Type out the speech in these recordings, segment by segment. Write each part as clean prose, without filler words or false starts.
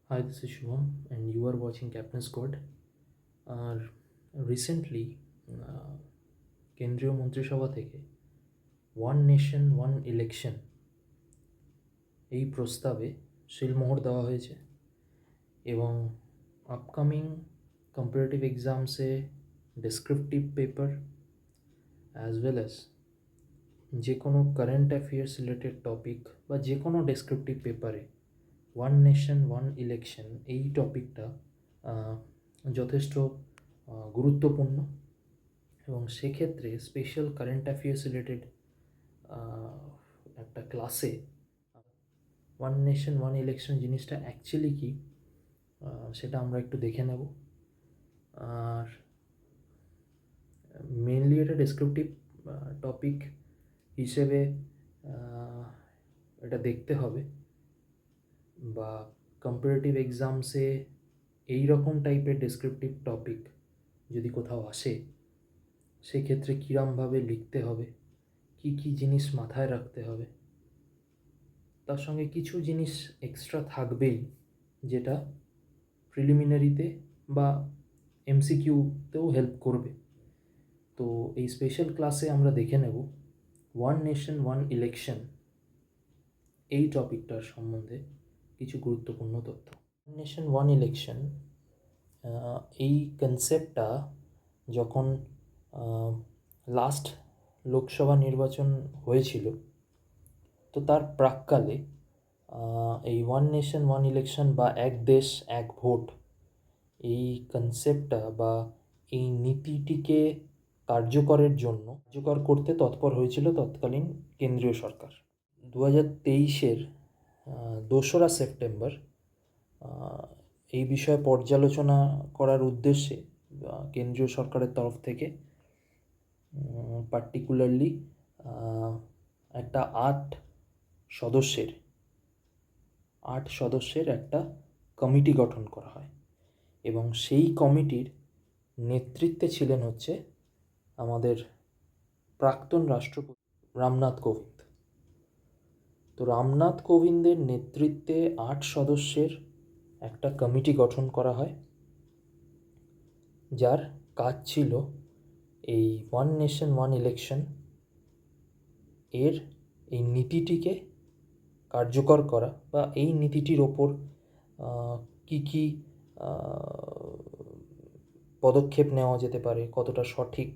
Hi, this is Shubham, and you are watching Captain Squad. আর recently কেন্দ্রীয় মন্ত্রিসভা থেকে ওয়ান নেশন ওয়ান ইলেকশন এই প্রস্তাবে শিলমোহর দেওয়া হয়েছে এবং আপকামিং কম্পারেটিভ এক্সামসে descriptive paper as well as যে কোনো কারেন্ট অ্যাফেয়ার্স রিলেটেড টপিক বা যে কোনো ডেসক্রিপটিভ পেপারে ওয়ান নেশন ওয়ান ইলেকশন এই টপিকটা যথেষ্ট গুরুত্বপূর্ণ এবং সেক্ষেত্রে স্পেশাল কারেন্ট অ্যাফেয়ার্স রিলেটেড একটা ক্লাসে ওয়ান নেশন ওয়ান ইলেকশন জিনিসটা অ্যাকচুয়ালি কী সেটা আমরা একটু দেখে নেব। আর মেনলি এটা ডেসক্রিপটিভ টপিক হিসেবে এটা দেখতে হবে বা কম্পারেটিভ এক্সামসে এই রকম টাইপের ডেসক্রিপটিভ টপিক যদি কোথাও আসে সেক্ষেত্রে কীরমভাবে লিখতে হবে, কী কী জিনিস মাথায় রাখতে হবে, তার সঙ্গে কিছু জিনিস এক্সট্রা থাকবেই যেটা প্রিলিমিনারিতে বা এমসিকিউতেও হেল্প করবে। তো এই স্পেশাল ক্লাসে আমরা দেখে নেব ওয়ান নেশন ওয়ান ইলেকশন এই টপিকটার সম্বন্ধে কিছু গুরুত্বপূর্ণ তথ্য। ওয়ান নেশন ওয়ান ইলেকশন এই কনসেপ্টটা যখন লাস্ট লোকসভা নির্বাচন হয়েছিল তো তার প্রাক্কালে এই ওয়ান নেশন ওয়ান ইলেকশন বা এক দেশ এক ভোট এই কনসেপ্টটা বা এই নীতিটিকে কার্যকর করতে তৎপর হয়েছিল তৎকালীন কেন্দ্রীয় সরকার। 2023-এর 2রা সেপ্টেম্বর এই বিষয়ে পর্যালোচনা করার উদ্দেশ্যে কেন্দ্রীয় সরকারের তরফ থেকে পার্টিকুলারলি একটা 8 সদস্যের একটা কমিটি গঠন করা হয় এবং সেই কমিটির নেতৃত্বে ছিলেন হচ্ছে আমাদের প্রাক্তন রাষ্ট্রপতি রামনাথ কোবিন্দ। তো রামনাথ কোবিন্দের নেতৃত্বে 8 সদস্যের একটা কমিটি গঠন করা হয় যার কাজ ছিল এই ওয়ান নেশন ওয়ান ইলেকশন এর এই নীতিটিকে কার্যকর করা বা এই নীতিটির ওপর কী কী পদক্ষেপ নেওয়া যেতে পারে, কতটা সঠিক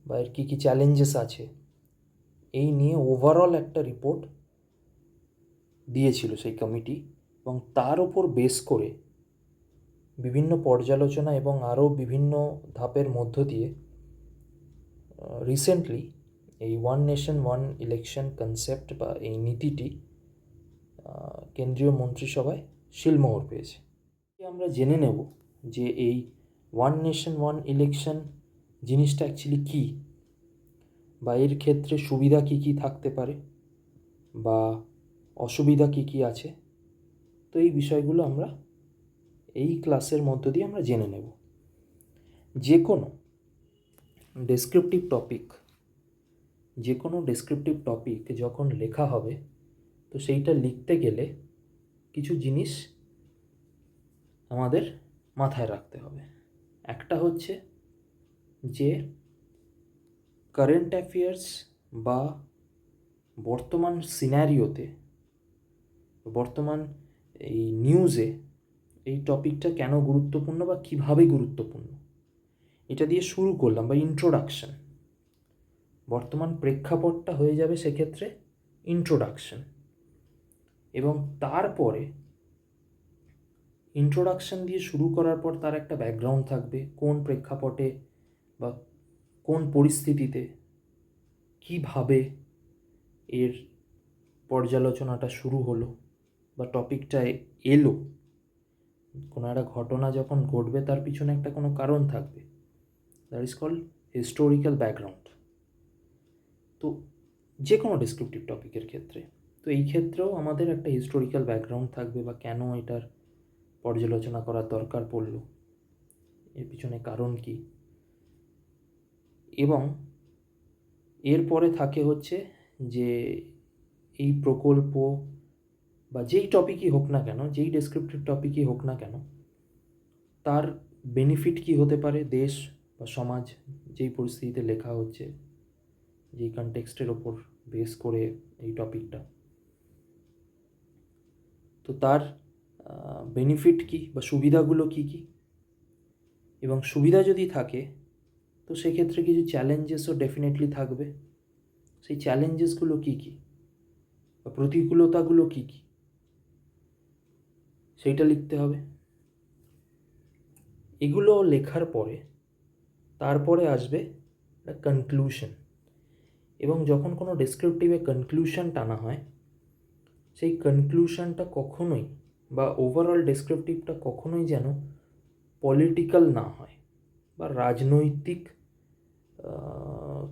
বা এর কী কী চ্যালেঞ্জেস আছে এই নিয়ে ওভারঅল একটা রিপোর্ট দিয়েছিল সেই কমিটি এবং তার ওপর বেস করে বিভিন্ন পর্যালোচনা এবং আরও বিভিন্ন ধাপের মধ্য দিয়ে রিসেন্টলি এই one nation one election concept বা এই নীতিটি কেন্দ্রীয় মন্ত্রিসভায় শিলমোহর পেয়েছে। আমরা জেনে নেব যে এই ওয়ান নেশন ওয়ান ইলেকশন জিনিসটা অ্যাকচুয়ালি কী বা এর ক্ষেত্রে সুবিধা কী কী থাকতে পারে বা অসুবিধা কী কী আছে। তো এই বিষয়গুলো আমরা এই ক্লাসের মধ্য দিয়ে আমরা জেনে নেব। যে কোনো ডেসক্রিপটিভ টপিক যখন লেখা হবে তো সেইটা লিখতে গেলে কিছু জিনিস আমাদের মাথায় রাখতে হবে। একটা হচ্ছে যে কারেন্ট অ্যাফেয়ার্স বা বর্তমান সিনারিওতে বর্তমান এই নিউজে এই টপিকটা কেন গুরুত্বপূর্ণ বা কীভাবে গুরুত্বপূর্ণ এটা দিয়ে শুরু করলাম বা ইন্ট্রোডাকশন। বর্তমান প্রেক্ষাপটটা হয়ে যাবে সেক্ষেত্রে ইন্ট্রোডাকশন এবং তারপরে ইন্ট্রোডাকশন দিয়ে শুরু করার পর তার একটা ব্যাকগ্রাউন্ড থাকবে, কোন প্রেক্ষাপটে বা কোন পরিস্থিতিতে কীভাবে এর পর্যালোচনাটা শুরু হলো বা টপিকটা এলো। কোনো একটা ঘটনা যখন ঘটবে তার পিছনে একটা কোনো কারণ থাকবে, that is called historical background. তো যে কোনো ডেসক্রিপটিভ টপিকের ক্ষেত্রে তো এই ক্ষেত্রেও আমাদের একটা হিস্টোরিক্যাল ব্যাকগ্রাউন্ড থাকবে বা কেন এটার পর্যালোচনা করার দরকার পড়ল, এর পিছনে কারণ কী। এবং এরপরে থাকে হচ্ছে যে এই প্রকল্প বা যেই টপিকই হোক না কেন, যেই ডেসক্রিপটিভ টপিকই হোক না কেন, তার বেনিফিট কী হতে পারে দেশ বা সমাজ, যেই পরিস্থিতিতে লেখা হচ্ছে, যেই কনটেক্সটের ওপর বেস করে এই টপিকটা, তো তার বেনিফিট কী বা সুবিধাগুলো কী কী, এবং সুবিধা যদি থাকে তো সেক্ষেত্রে কিছু চ্যালেঞ্জেসও ডেফিনেটলি থাকবে। সেই চ্যালেঞ্জেসগুলো কী কী বা প্রতিকূলতাগুলো কী কী, সেইটা লিখতে হবে। এগুলো লেখার পরে তারপরে আসবে একটা কনক্লুশন, এবং যখন কোনো ডেসক্রিপটিভে কনক্লুশন টানা হয়, সেই কনক্লুশনটা কখনোই বা ওভারঅল ডেসক্রিপটিভটা কখনোই যেন পলিটিক্যাল না হয় বা রাজনৈতিক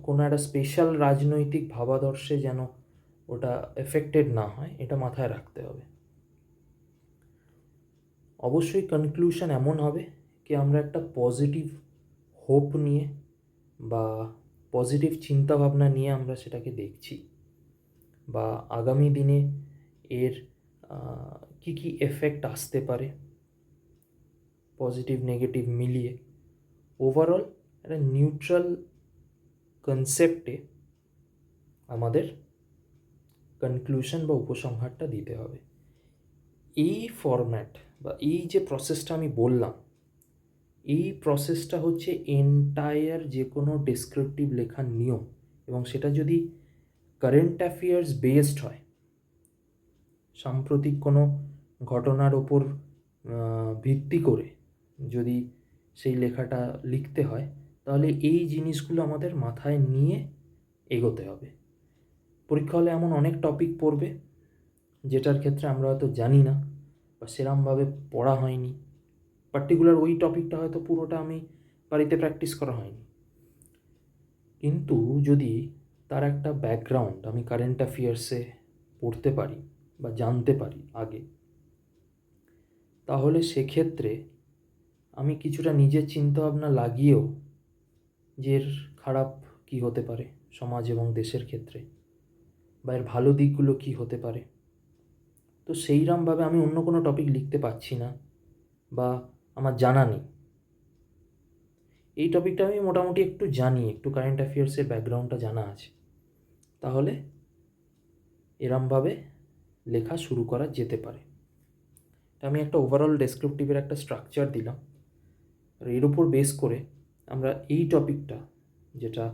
কোনো একটা স্পেশাল রাজনৈতিক ভাবাদর্শে যেন ওটা এফেক্টেড না হয়, এটা মাথায় রাখতে হবে। অবশ্যই কনক্লুশন এমন হবে কি আমরা একটা পজিটিভ হোপ নিয়ে বা পজিটিভ চিন্তাভাবনা নিয়ে আমরা সেটাকে দেখছি, বা আগামী দিনে এর কী কী এফেক্ট আসতে পারে পজিটিভ নেগেটিভ মিলিয়ে, ওভারঅল একটা নিউট্রাল কনসেপ্টে আমাদের কনক্লুশন বা উপসংহারটা দিতে হবে। এই ফরম্যাট বা এই যে প্রসেসটা আমি বললাম, এই প্রসেসটা হচ্ছে এন্টায়ার যে কোনো ডেসক্রিপটিভ লেখার নিয়ম, এবং সেটা যদি কারেন্ট অ্যাফেয়ার্স বেসড হয়, সাম্প্রতিক কোনো ঘটনার ওপর ভিত্তি করে যদি সেই লেখাটা লিখতে হয়, তাহলে এই জিনিসগুলো আমাদের মাথায় নিয়ে এগোতে হবে। পরীক্ষা হলে এমন অনেক টপিক পড়বে যেটার ক্ষেত্রে আমরা হয়তো জানি না বা সেরমভাবে পড়া হয়নি, পার্টিকুলার ওই টপিকটা হয়তো পুরোটা আমি বাড়িতে প্র্যাকটিস করা হয়নি, কিন্তু যদি তার একটা ব্যাকগ্রাউন্ড আমি কারেন্ট অ্যাফেয়ার্সে পড়তে পারি বা জানতে পারি আগে, তাহলে সেক্ষেত্রে আমি কিছুটা নিজের চিন্তাভাবনা লাগিয়েও যে এর খারাপ কী হতে পারে সমাজ এবং দেশের ক্ষেত্রে, বা এর ভালো দিকগুলো কী হতে পারে, তো সেইরমভাবে আমি অন্য কোনো টপিক লিখতে পারছি না বা আমার জানা নেই, এই টপিকটা আমি মোটামুটি একটু জানি, একটু কারেন্ট অ্যাফেয়ার্সের ব্যাকগ্রাউন্ডটা জানা আছে, তাহলে এরমভাবে লেখা শুরু করা যেতে পারে। আমি একটা ওভারঅল ডেসক্রিপটিভের একটা স্ট্রাকচার দিলাম, আর এর উপর বেস করে আমরা এই টপিকটা, যেটা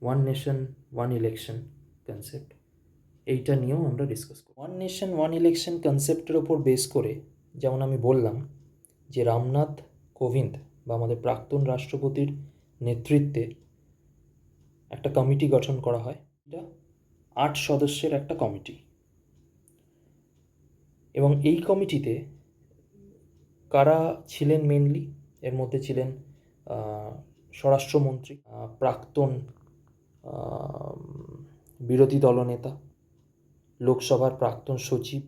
one nation one election concept, এইটা নিয়েও আমরা ডিসকাস করব। ওয়ান নেশন ওয়ান ইলেকশন কনসেপ্টের ওপর বেস করে, যেমন আমি বললাম যে রামনাথ কোবিন্দ বা আমাদের প্রাক্তন রাষ্ট্রপতির নেতৃত্বে একটা কমিটি গঠন করা হয়। এটা 8 সদস্যের একটা কমিটি, এবং এই কমিটিতে কারা ছিলেন মেনলি, এর মধ্যে ছিলেন স্বরাষ্ট্রমন্ত্রী, প্রাক্তন বিরোধী দলনেতা, লোকসভার প্রাক্তন সচিব,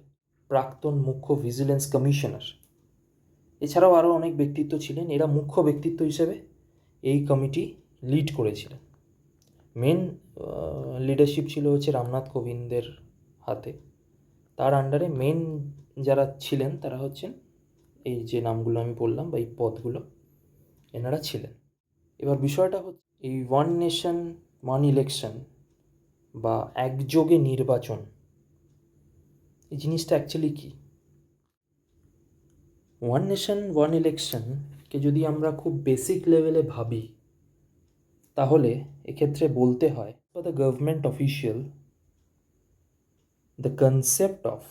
প্রাক্তন মুখ্য ভিজিলেন্স কমিশনার, এছাড়াও আরও অনেক ব্যক্তিত্ব ছিলেন। এরা মুখ্য ব্যক্তিত্ব হিসেবে এই কমিটি লিড করেছিলেন। মেন লিডারশিপ ছিল হচ্ছে রামনাথ কোবিন্দের হাতে, তার আন্ডারে মেন যারা ছিলেন তারা হচ্ছেন এই যে নামগুলো আমি বললাম বা এই পদগুলো এনারা ছিলেন। এবার বিষয়টা হচ্ছে এই ওয়ান নেশন ওয়ান ইলেকশন বা একযোগে নির্বাচন, এই জিনিসটা অ্যাকচুয়ালি কী? ওয়ান নেশন ওয়ান ইলেকশনকে যদি আমরা খুব বেসিক লেভেলে ভাবি, তাহলে এক্ষেত্রে বলতে হয় for the government official, the concept of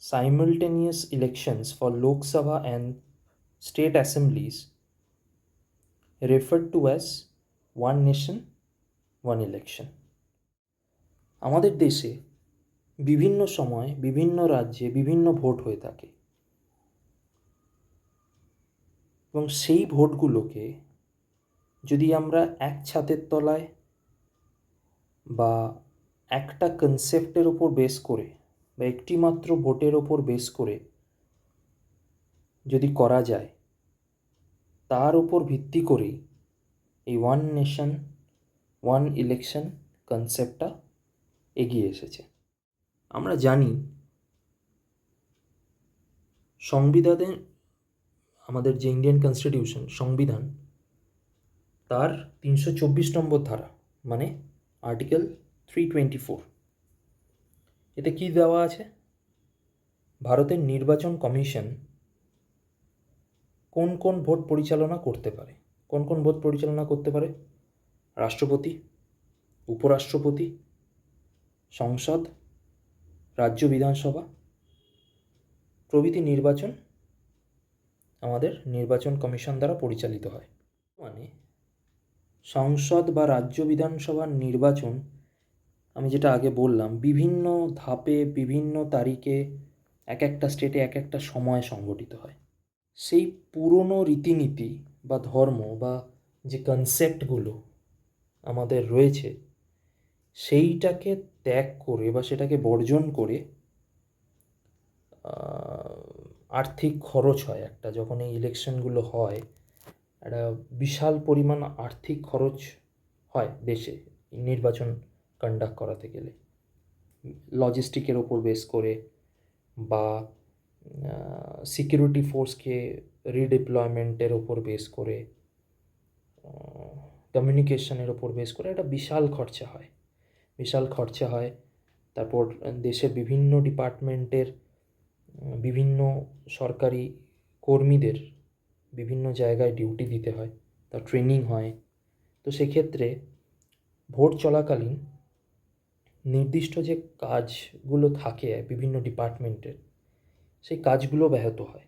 simultaneous elections for Lok Sabha and state assemblies referred to as one nation one election. আমাদের দেশে বিভিন্ন সময় বিভিন্ন রাজ্যে বিভিন্ন ভোট হয়ে থাকে, এবং সেই ভোটগুলোকে যদি আমরা এক ছাদের তলায় বা একটা কনসেপ্টের ওপর বেস করে বা একটিমাত্র ভোটের ওপর বেস করে যদি করা যায়, তার ওপর ভিত্তি করেই এই ওয়ান নেশন ওয়ান ইলেকশন কনসেপ্টটা এগিয়ে এসেছে। আমরা জানি সংবিধানে, আমাদের যে ইন্ডিয়ান কনস্টিটিউশন সংবিধান, তার 324 নম্বর ধারা মানে আর্টিকেল 324, এতে কি দেওয়া আছে? ভারতের নির্বাচন কমিশন কোন কোন ভোট পরিচালনা করতে পারে। কোন কোন ভোট পরিচালনা করতে পারে? রাষ্ট্রপতি, উপরাষ্ট্রপতি, সংসদ, রাজ্য বিধানসভা প্রভৃতি নির্বাচন আমাদের নির্বাচন কমিশন দ্বারা পরিচালিত হয়। মানে সংসদ বা রাজ্য বিধানসভার নির্বাচন, আমি যেটা আগে বললাম, বিভিন্ন ধাপে বিভিন্ন তারিখে এক একটা স্টেটে এক একটা সময় সংগঠিত হয়। সেই পুরনো রীতিনীতি বা ধর্ম বা যে কনসেপ্টগুলো আমাদের রয়েছে সেইটাকে ত্যাগ করে বা সেটাকে বর্জন করে আর্থিক খরচ হয় একটা, যখন এই ইলেকশনগুলো হয় একটা বিশাল পরিমাণ আর্থিক খরচ হয় দেশে নির্বাচন কন্ডাক্ট করাতে গেলে, লজিস্টিকের ওপর বেস করে বা সিকিউরিটি ফোর্সকে রিডিপ্লয়মেন্টের ওপর বেস করে, কমিউনিকেশনের ওপর বেস করে একটা বিশাল খরচা হয়, বিশাল খরচা হয়। তারপর দেশের বিভিন্ন ডিপার্টমেন্টের বিভিন্ন সরকারি কর্মীদের বিভিন্ন জায়গায় ডিউটি দিতে হয়, তার ট্রেনিং হয়। তো সেক্ষেত্রে ভোট চলাকালীন নির্দিষ্ট যে কাজগুলো থাকে বিভিন্ন ডিপার্টমেন্টের, সেই কাজগুলো ব্যাহত হয়।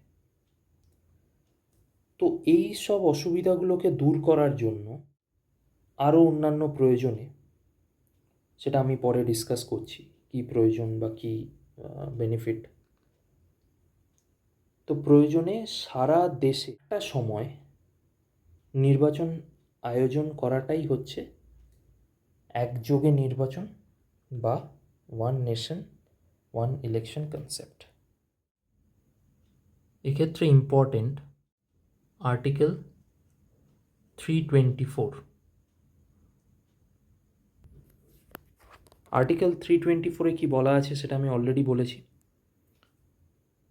তো এই সব অসুবিধাগুলোকে দূর করার জন্য আরও অন্যান্য প্রয়োজনে, সেটা আমি পরে ডিসকাস করছি কী প্রয়োজন বা কী বেনিফিট। তো প্রয়োজনে সারা দেশে একটা সময় নির্বাচন আয়োজন করাটাই হচ্ছে একযোগে নির্বাচন বা one nation one election concept. এক্ষেত্রে ইম্পর্টেন্ট আর্টিকেল 324। আর্টিকেল 324-এ কী বলা আছে সেটা আমি অলরেডি বলেছি।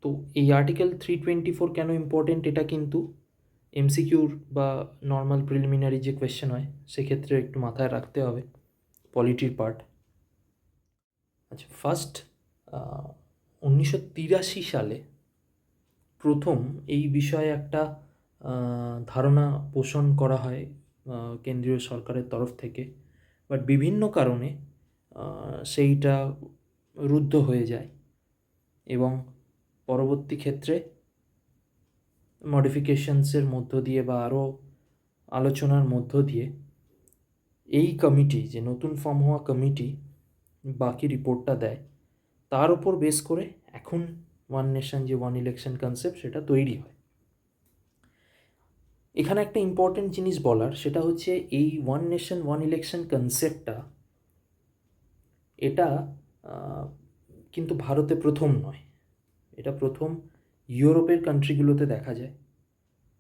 তো এই আর্টিকেল 324 কেন ইম্পর্টেন্ট, এটা কিন্তু এমসিকিউর বা নর্মাল প্রিলিমিনারি যে কোয়েশ্চেন হয় সেক্ষেত্রে একটু মাথায় রাখতে হবে, পলিটির পার্ট। আচ্ছা, ফার্স্ট 1983 সালে প্রথম এই বিষয়ে একটা ধারণা পোষণ করা হয় কেন্দ্রীয় সরকারের তরফ থেকে, বাট বিভিন্ন কারণে সেইটা রুদ্ধ হয়ে যায় এবং পরবর্তী ক্ষেত্রে মডিফিকেশনসের মধ্য দিয়ে বা আরও আলোচনার মধ্য দিয়ে এই কমিটি, যে নতুন ফর্ম হওয়া কমিটি বাকি রিপোর্টটা দেয়, তার ওপর বেস করে এখন ওয়ান নেশন যে ওয়ান ইলেকশন কনসেপ্ট সেটা তৈরি হয়। এখানে একটা ইম্পর্টেন্ট জিনিস বলার, সেটা হচ্ছে এই ওয়ান নেশন ওয়ান ইলেকশন কনসেপ্টটা, এটা কিন্তু ভারতে প্রথম নয়, এটা প্রথম ইউরোপের কান্ট্রিগুলোতে দেখা যায়,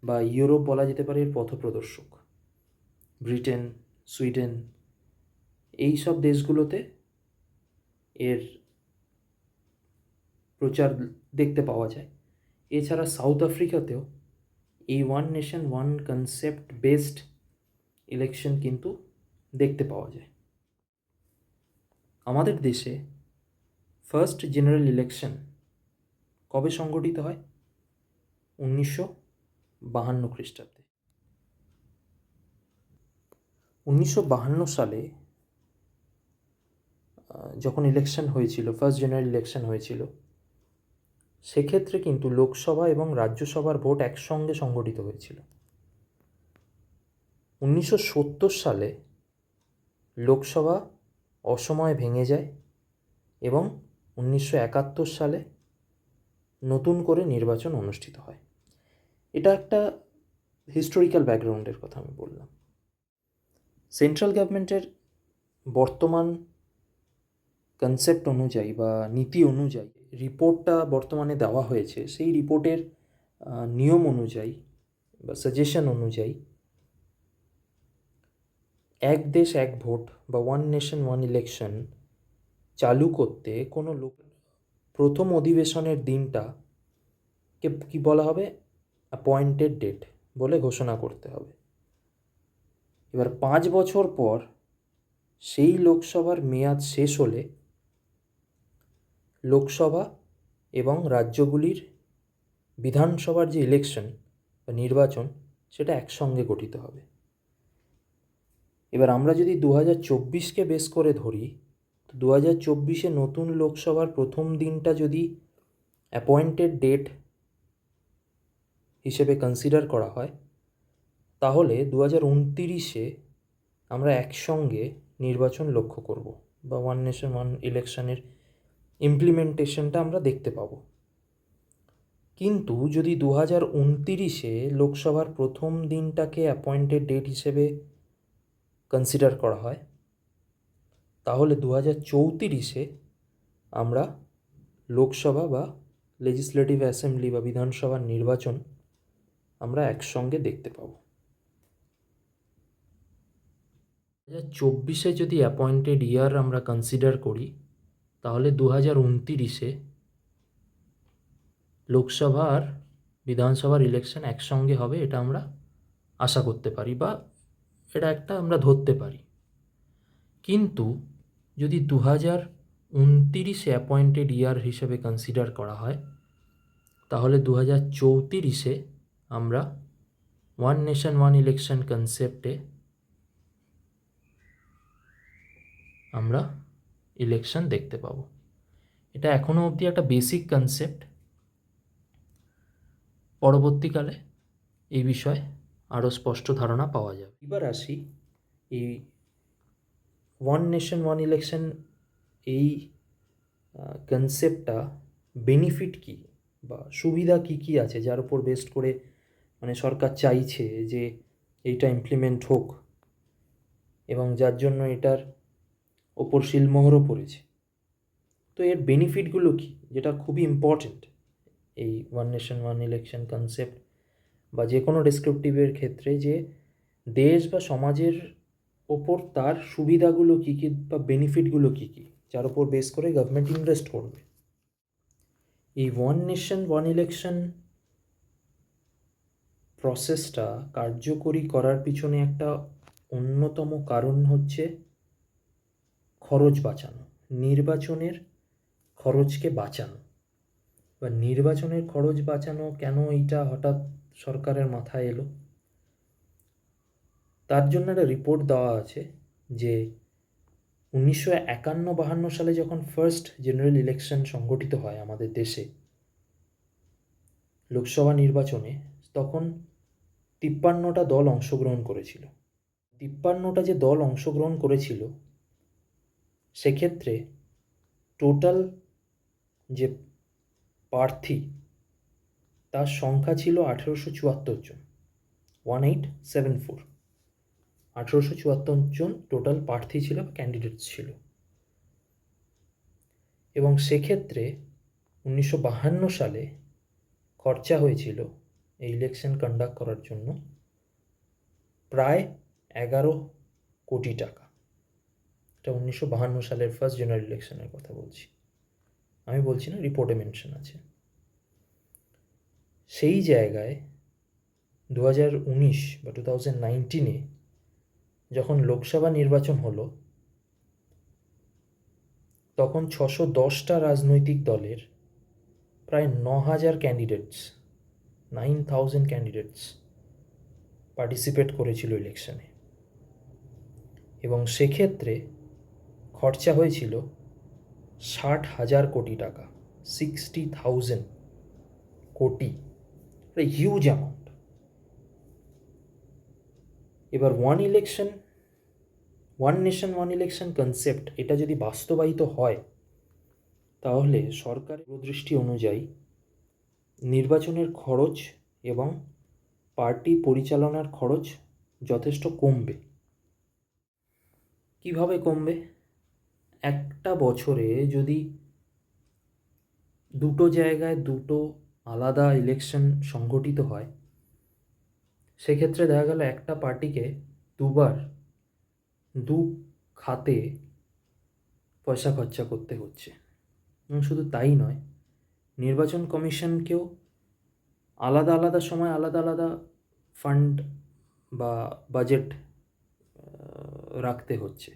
বা ইউরোপ বলা যেতে পারে এর পথপ্রদর্শক। ব্রিটেন, সুইডেন, এই সব দেশগুলোতে এর প্রচার দেখতে পাওয়া যায়। এছাড়া সাউথ আফ্রিকাতেও এই one nation one concept based election কিন্তু দেখতে পাওয়া যায়। আমাদের দেশে ফার্স্ট জেনারেল ইলেকশন কবে সংগঠিত হয়? 1952 খ্রিস্টাব্দে। 1952 সালে যখন ইলেকশন হয়েছিল, ফার্স্ট জেনারেল ইলেকশন হয়েছিল, সেক্ষেত্রে কিন্তু লোকসভা এবং রাজ্যসভার ভোট একসঙ্গে সংগঠিত হয়েছিল। 1970 সালে লোকসভা অসময়ে ভেঙে যায় এবং 1971 সালে নতুন করে নির্বাচন অনুষ্ঠিত হয়। এটা একটা হিস্টোরিক্যাল ব্যাকগ্রাউন্ডের কথা আমি বললাম। সেন্ট্রাল গভর্নমেন্টের বর্তমান কনসেপ্ট অনুযায়ী বা নীতি অনুযায়ী রিপোর্টটা বর্তমানে দেওয়া হয়েছে, সেই রিপোর্টের নিয়ম অনুযায়ী বা সাজেশন অনুযায়ী এক দেশ এক ভোট বা ওয়ান নেশন ওয়ান ইলেকশন চালু করতে কোনো প্রথম অধিবেশনের দিনটাকে কি বলা হবে, অ্যাপয়েন্টেড ডেট বলে ঘোষণা করতে হবে। এবার 5 বছর পর সেই লোকসভার মেয়াদ শেষ হলে লোকসভা এবং রাজ্যগুলির বিধানসভার যে ইলেকশন বা নির্বাচন সেটা একসঙ্গে গঠিত হবে। এবার আমরা যদি 2024কে বেস করে ধরি, তো 2024-এ নতুন লোকসভার প্রথম দিনটা যদি অ্যাপয়েন্টেড ডেট হিসেবে কনসিডার করা হয়, তাহলে 2029-এ আমরা একসঙ্গে নির্বাচন লক্ষ্য করব বা ওয়ান নেশন ওয়ান ইলেকশনের ইমপ্লিমেন্টেশনটা আমরা দেখতে পাবো। কিন্তু যদি 2029-এ লোকসভার প্রথম দিনটাকে অ্যাপয়েন্টেড ডেট হিসেবে কনসিডার করা হয়, তাহলে 2034-এ আমরা লোকসভা বা লেজিসলেটিভ অ্যাসেম্বলি বা বিধানসভার নির্বাচন আমরা একসঙ্গে দেখতে পাব। 2024-এ যদি অ্যাপয়েন্টেড ইয়ার আমরা কনসিডার করি, তাহলে 2029-এ লোকসভা আর বিধানসভার ইলেকশন একসঙ্গে হবে, এটা আমরা আশা করতে পারি বা এটা একটা আমরা ধরতে পারি। কিন্তু যদি 2029-এ অ্যাপয়েন্টেড ইয়ার হিসেবে কনসিডার করা হয়, তাহলে 2034-এ আমরা ওয়ান নেশন ওয়ান ইলেকশন কনসেপ্টে আমরা ইলেকশন দেখতে পাবো। এটা এখনও অবধি একটা বেসিক কনসেপ্ট, পরবর্তীকালে এই বিষয়ে আরও স্পষ্ট ধারণা পাওয়া যাবে। এবার আসি এই ওয়ান নেশন ওয়ান ইলেকশন এই কনসেপ্টটা বেনিফিট কী বা সুবিধা কী কী আছে যার উপর বেস্ট করে মানে সরকার চাইছে যে এইটা ইমপ্লিমেন্ট হোক এবং যার জন্য এটার ওপর শিলমোহরও পড়েছে। তো এর বেনিফিটগুলো কী, যেটা খুবই ইম্পর্ট্যান্ট এই one nation one election concept বা যে কোনো ডেসক্রিপটিভের ক্ষেত্রে, যে দেশ বা সমাজের ওপর তার সুবিধাগুলো কী কী বা বেনিফিটগুলো কী কী যার ওপর বেস করে গভর্নমেন্ট ইনভেস্ট করবে। এই ওয়ান নেশন ওয়ান ইলেকশন প্রসেসটা কার্যকরী করার পিছনে একটা অন্যতম কারণ হচ্ছে খরচ বাঁচানো, নির্বাচনের খরচকে বাঁচানো। বা নির্বাচনের খরচ বাঁচানো কেন এইটা হঠাৎ সরকারের মাথায় এলো, তার জন্য একটা রিপোর্ট দেওয়া আছে যে 1951-52 সালে যখন ফার্স্ট জেনারেল ইলেকশন সংগঠিত হয় আমাদের দেশে লোকসভা নির্বাচনে, তখন 53টা দল অংশগ্রহণ করেছিল। 53টা যে দল অংশগ্রহণ করেছিল, সেক্ষেত্রে টোটাল যে প্রার্থী তার সংখ্যা ছিল 1874 জন, 1874 1874 জন টোটাল প্রার্থী ছিল, ক্যান্ডিডেটস ছিল। এবং সেক্ষেত্রে 1952 সালে খরচা হয়েছিল এই ইলেকশন কন্ডাক্ট করার জন্য প্রায় 11 কোটি টাকা। এটা 1952 সালের ফার্স্ট জেনারেল ইলেকশনের কথা বলছি, আমি বলছি না, রিপোর্টে মেনশন আছে। সেই জায়গায় 2019 বা 2019-এ যখন লোকসভা নির্বাচন হলো, তখন 610টা রাজনৈতিক দলের প্রায় 9,000 ক্যান্ডিডেটস, 9,000 ক্যান্ডিডেটস পার্টিসিপেট করেছিল ইলেকশনে। এবং সেক্ষেত্রে খরচা হয়েছিল 60,000 কোটি টাকা, 60,000 কোটি, হিউজ অ্যামাউন্ট। এবার one nation one election concept এটা যদি বাস্তবায়িত হয়, তাহলে সরকারের দূরদৃষ্টি অনুযায়ী নির্বাচনের খরচ এবং পার্টি পরিচালনার খরচ যথেষ্ট কমবে। কিভাবে কমবে? একটা বছরে যদি দুটো জায়গায় দুটো আলাদা ইলেকশন সংগঠিত হয়, সেক্ষেত্রে দেখা গেল একটা পার্টিকে দুবার দু খাতে পয়সা খরচা করতে হচ্ছে। এবং শুধু তাই নয়, নির্বাচন কমিশনকেও আলাদা আলাদা সময় আলাদা আলাদা ফান্ড বা বাজেট রাখতে হচ্ছে।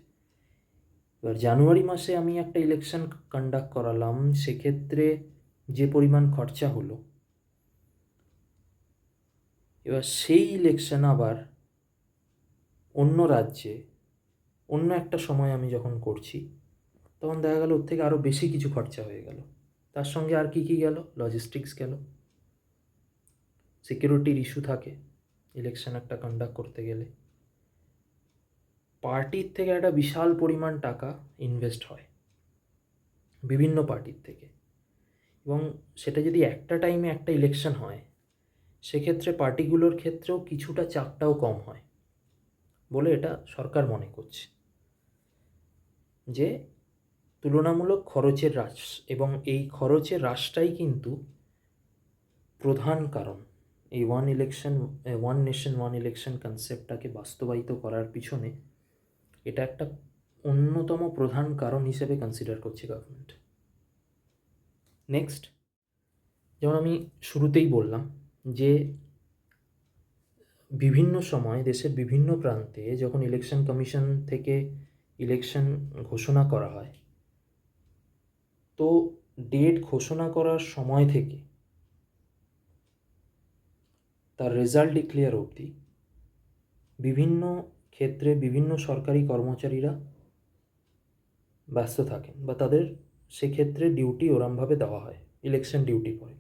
এবার জানুয়ারি মাসে আমি একটা ইলেকশন কন্ডাক্ট করালাম, সেক্ষেত্রে যে পরিমাণ খরচা হলো, এবার সেই ইলেকশন আবার অন্য রাজ্যে অন্য একটা সময় আমি যখন করছি, তখন দেখা গেল ওর থেকে আরও বেশি কিছু খরচা হয়ে গেল। তার সঙ্গে আর কি কী গেল? লজিস্টিক্স গেল, সিকিউরিটির ইস্যু থাকে ইলেকশন একটা কন্ডাক্ট করতে গেলে, পার্টির থেকে একটা বিশাল পরিমাণ টাকা ইনভেস্ট হয় বিভিন্ন পার্টির থেকে। এবং সেটা যদি একটা টাইমে একটা ইলেকশন হয়, সেক্ষেত্রে পার্টিগুলোর ক্ষেত্রেও কিছুটা চাপটাও কম হয় বলে এটা সরকার মনে করছে, যে তুলনামূলক খরচের হ্রাস, এবং এই খরচের হ্রাসটাই কিন্তু প্রধান কারণ এই ওয়ান নেশন ওয়ান ইলেকশন কনসেপ্টটাকে বাস্তবায়িত করার পিছনে এটা একটা অন্যতম প্রধান কারণ হিসেবে কনসিডার করছে গভর্নমেন্ট। নেক্সট, যেমন আমি শুরুতেই বললাম যে বিভিন্ন সময় দেশের বিভিন্ন প্রান্তে যখন ইলেকশন কমিশন থেকে ইলেকশন ঘোষণা করা হয়, তো ডেট ঘোষণা করার সময় থেকে তার রেজাল্ট ডিক্লেয়ার অবধি বিভিন্ন ক্ষেত্রে বিভিন্ন সরকারি কর্মচারীরা ব্যস্ত থাকেন, বা তাদের সেক্ষেত্রে ডিউটি ওরমভাবে দেওয়া হয়, ইলেকশন ডিউটি পড়ে।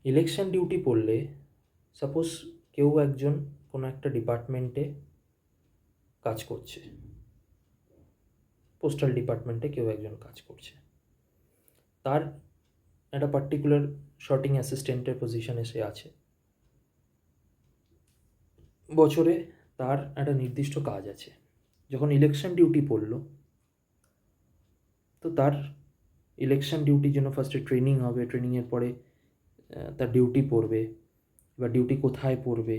ইলেকশন ডিউটি পড়লে সাপোজ কেউ একজন কোনো একটা ডিপার্টমেন্টে কাজ করছে, পোস্টাল ডিপার্টমেন্টে কেউ একজন কাজ করছে, তার একটা পার্টিকুলার শর্টিং অ্যাসিস্ট্যান্টের পজিশনে সে আছে, বছরে তার একটা নির্দিষ্ট কাজ আছে। যখন ইলেকশন ডিউটি পড়লো, তো তার ইলেকশন ডিউটির জন্য ফার্স্টে ট্রেনিং হবে, ট্রেনিংয়ের পরে তার ডিউটি পড়বে, বা ডিউটি কোথায় পড়বে,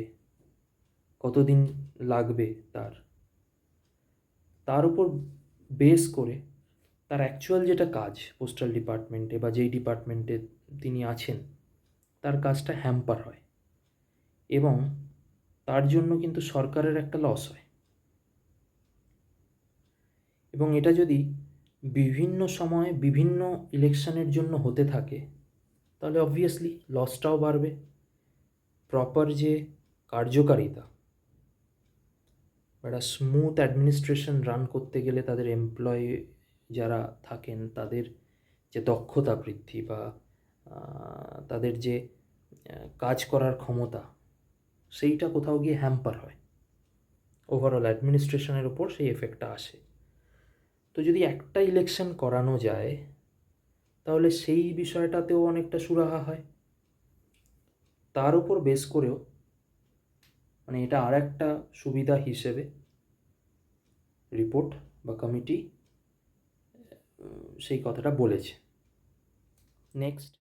কতদিন লাগবে তার উপর বেস করে তার অ্যাকচুয়াল যেটা কাজ পোস্টাল ডিপার্টমেন্টে বা যেই ডিপার্টমেন্টে তিনি আছেন, তার কাজটা হ্যাম্পার হয়, এবং তার জন্য কিন্তু সরকারের একটা লস হয়। এবং এটা যদি বিভিন্ন সময়ে বিভিন্ন ইলেকশনের জন্য হতে থাকে, তাহলে অবভিয়াসলি লসটাও বাড়বে। প্রপার যে কার্যকারিতা, একটা স্মুথ অ্যাডমিনিস্ট্রেশন রান করতে গেলে তাদের এমপ্লয়ি যারা থাকেন, তাদের যে দক্ষতা বৃদ্ধি বা তাদের যে কাজ করার ক্ষমতা, সেইটা কোথাও গিয়ে হ্যাম্পার হয়, ওভারঅল অ্যাডমিনিস্ট্রেশনের ওপর সেই এফেক্টটা আসে। তো যদি একটা ইলেকশন করানো যায়, তাহলে সেই বিষয়টাতেও অনেকটা সুরাহা হয়। তার উপর বেস করেও মানে এটা আর একটা সুবিধা হিসেবে রিপোর্ট বা কমিটি সেই কথাটা বলেছে। নেক্সট,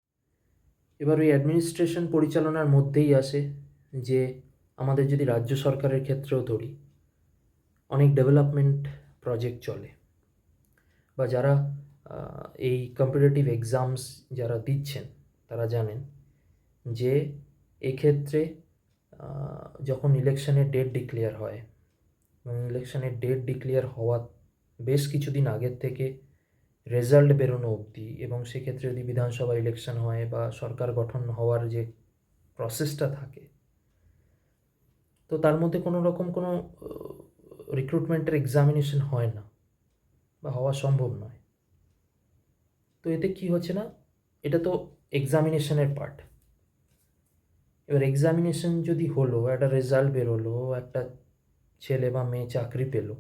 এবার ওই অ্যাডমিনিস্ট্রেশন পরিচালনার মধ্যেই আসে যে আমাদের যদি রাজ্য সরকারের ক্ষেত্রেও ধরি, অনেক ডেভেলপমেন্ট প্রজেক্ট চলে, বা যারা এই কম্পিটিটিভ এক্সামস যারা দিচ্ছেন তারা জানেন যে এক্ষেত্রে যখন ইলেকশনের ডেট ডিক্লেয়ার হয়, এবং ইলেকশনের ডেট ডিক্লেয়ার হওয়ার বেশ কিছুদিন আগের থেকে রেজাল্ট বেরোনো অবধি, এবং সেক্ষেত্রে যদি বিধানসভা ইলেকশন হয় বা সরকার গঠন হওয়ার যে প্রসেসটা থাকে, তো তার মধ্যে কোনো রকম কোনো রিক্রুটমেন্টের এক্সামিনেশন হয় না বা হওয়া সম্ভব নয়। তো এতে কি হচ্ছে না, এটা তো এক্সামিনেশনের পার্ট। এবার এক্সামিনেশন যদি হলো, একটা রেজাল্ট বেরোলো, একটা ছেলে বা মেয়ে চাকরি পেলো,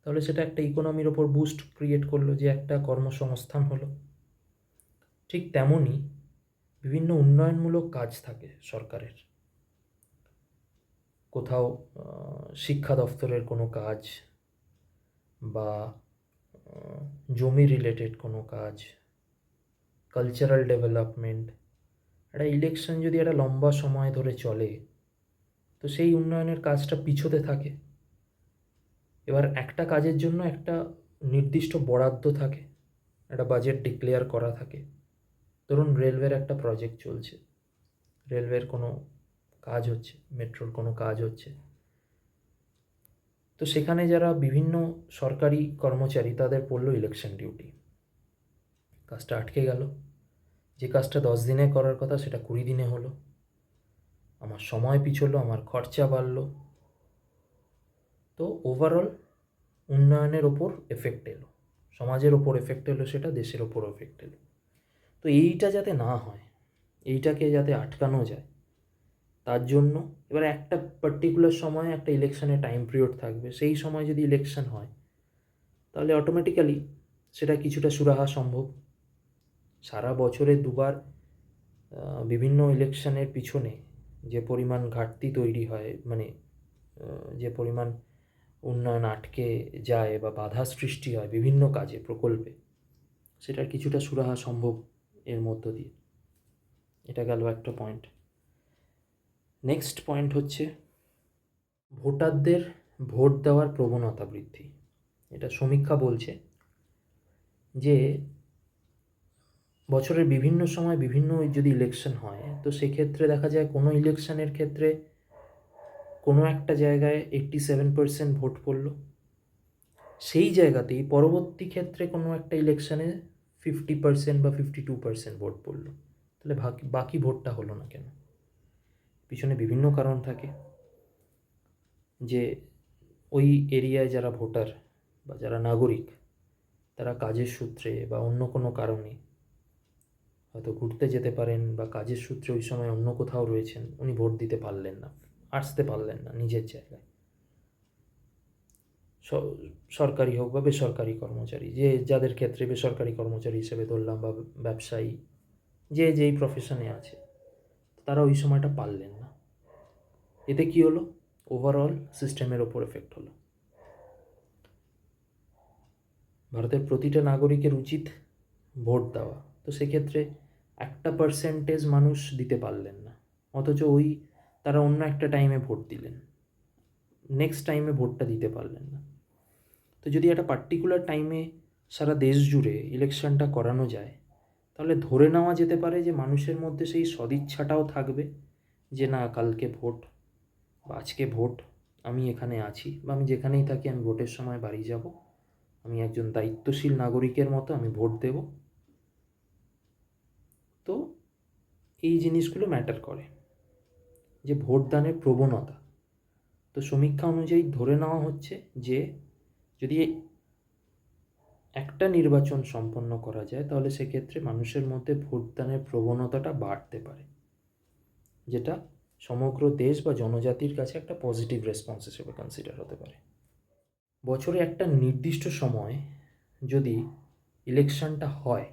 তাহলে সেটা একটা ইকোনমির ওপর বুস্ট ক্রিয়েট করলো, যে একটা কর্মসংস্থান হলো। ঠিক তেমনই বিভিন্ন উন্নয়নমূলক কাজ থাকে সরকারের, কোথাও শিক্ষা দফতরের কোনো কাজ, বা জমি রিলেটেড কোনো কাজ, কালচারাল ডেভেলপমেন্ট। একটা ইলেকশন যদি একটা লম্বা সময় ধরে চলে, তো সেই উন্নয়নের কাজটা পিছোতে থাকে। এবার একটা কাজের জন্য একটা নির্দিষ্ট বরাদ্দ থাকে, একটা বাজেট ডিক্লেয়ার করা থাকে। ধরুন রেলওয়ের একটা প্রজেক্ট চলছে, রেলওয়ের কোনো কাজ হচ্ছে, মেট্রোর কোনো কাজ হচ্ছে, তো সেখানে যারা বিভিন্ন সরকারি কর্মচারী তাদের পড়লো ইলেকশন ডিউটি, কাজটা আটকে গেল, যে কাজটা 10 দিনে করার কথা সেটা 20 দিনে হলো, আমার সময় পিছলো, আমার খরচা বাড়লো, তো ওভারঅল উন্নয়নের ওপর এফেক্ট এলো, সমাজের ওপর এফেক্ট এলো, সেটা দেশের ওপর এফেক্ট এলো। তো এইটা যাতে না হয়, এইটাকে যাতে আটকানো যায়, তার জন্য এবার একটা পার্টিকুলার সময় একটা ইলেকশনের টাইম পিরিয়ড থাকবে, সেই সময় যদি ইলেকশন হয় তাহলে অটোমেটিক্যালি সেটা কিছুটা সুরাহা সম্ভব। সারা বছরে দুবার বিভিন্ন ইলেকশনের পিছনে যে পরিমাণ ঘাটতি তৈরি হয়, মানে যে পরিমাণ উন্নয়ন আটকে যায় বা বাধা সৃষ্টি হয় বিভিন্ন কাজে, প্রকল্পে, সেটার কিছুটা সুরাহা সম্ভব এর মধ্য দিয়ে। এটা গেল একটা পয়েন্ট। নেক্সট পয়েন্ট হচ্ছে ভোটারদের ভোট দেওয়ার প্রবণতা বৃদ্ধি। এটা সমীক্ষা বলছে যে বছরের বিভিন্ন সময় বিভিন্ন যদি ইলেকশন হয়, তো সেক্ষেত্রে দেখা যায় কোনো ইলেকশনের ক্ষেত্রে কোনো একটা জায়গায় 87% ভোট পড়ল, সেই জায়গাতেই পরবর্তী ক্ষেত্রে কোনো একটা ইলেকশনে 50% বা 52% ভোট পড়ল। তাহলে বাকি ভোটটা হলো না কেন? পিছনে বিভিন্ন কারণ থাকে, যে ওই এরিয়ায় যারা ভোটার বা যারা নাগরিক, তারা কাজের সূত্রে বা অন্য কোনো কারণে হয়তো ঘুরতে যেতে পারেন, বা কাজের সূত্রে ওই সময় অন্য কোথাও রয়েছেন, উনি ভোট দিতে পারলেন না, আসতে পারলেন না নিজের জায়গায়। সরকারি হোক বা বেসরকারি কর্মচারী, যাদের ক্ষেত্রে বেসরকারি কর্মচারী হিসেবে ধরলাম, বা ব্যবসায়ী, যেই প্রফেশনে আছে, তারা ওই সময়টা পারলেন না। এতে কি হলো? ওভারঅল সিস্টেমের ওপর এফেক্ট হলো। ভারতের প্রতিটা নাগরিকের উচিত ভোট দেওয়া, তো সেক্ষেত্রে একটা পার্সেন্টেজ মানুষ দিতে পারলেন না, অথচ তারা অন্য একটা টাইমে ভোট দিলেন, নেক্সট টাইমে ভোটটা দিতে পারলেন না। তো যদি একটা পার্টিকুলার টাইমে সারা দেশ জুড়ে ইলেকশনটা করানো যায়, তাহলে ধরে নেওয়া যেতে পারে যে মানুষের মধ্যে সেই সদিচ্ছাটাও থাকবে যে না, কালকে ভোট বা আজকে ভোট, আমি এখানে আছি বা আমি যেখানেই থাকি, আমি ভোটের সময় বাড়ি যাব, আমি একজন দায়িত্বশীল নাগরিকের মতো আমি ভোট দেব। তো এই জিনিসগুলো ম্যাটার করে, যে ভোটদানের প্রবণতা। তো সমীক্ষা অনুযায়ী ধরে নেওয়া হচ্ছে যে যদি একটা নির্বাচন সম্পন্ন করা যায়, তাহলে সেক্ষেত্রে মানুষের মধ্যে ভোটদানের প্রবণতাটা বাড়তে পারে, যেটা সমগ্র দেশ বা জনজাতির কাছে একটা পজিটিভ রেসপন্স হিসেবে কনসিডার হতে পারে। বছরে একটা নির্দিষ্ট সময় যদি ইলেকশনটা হয়,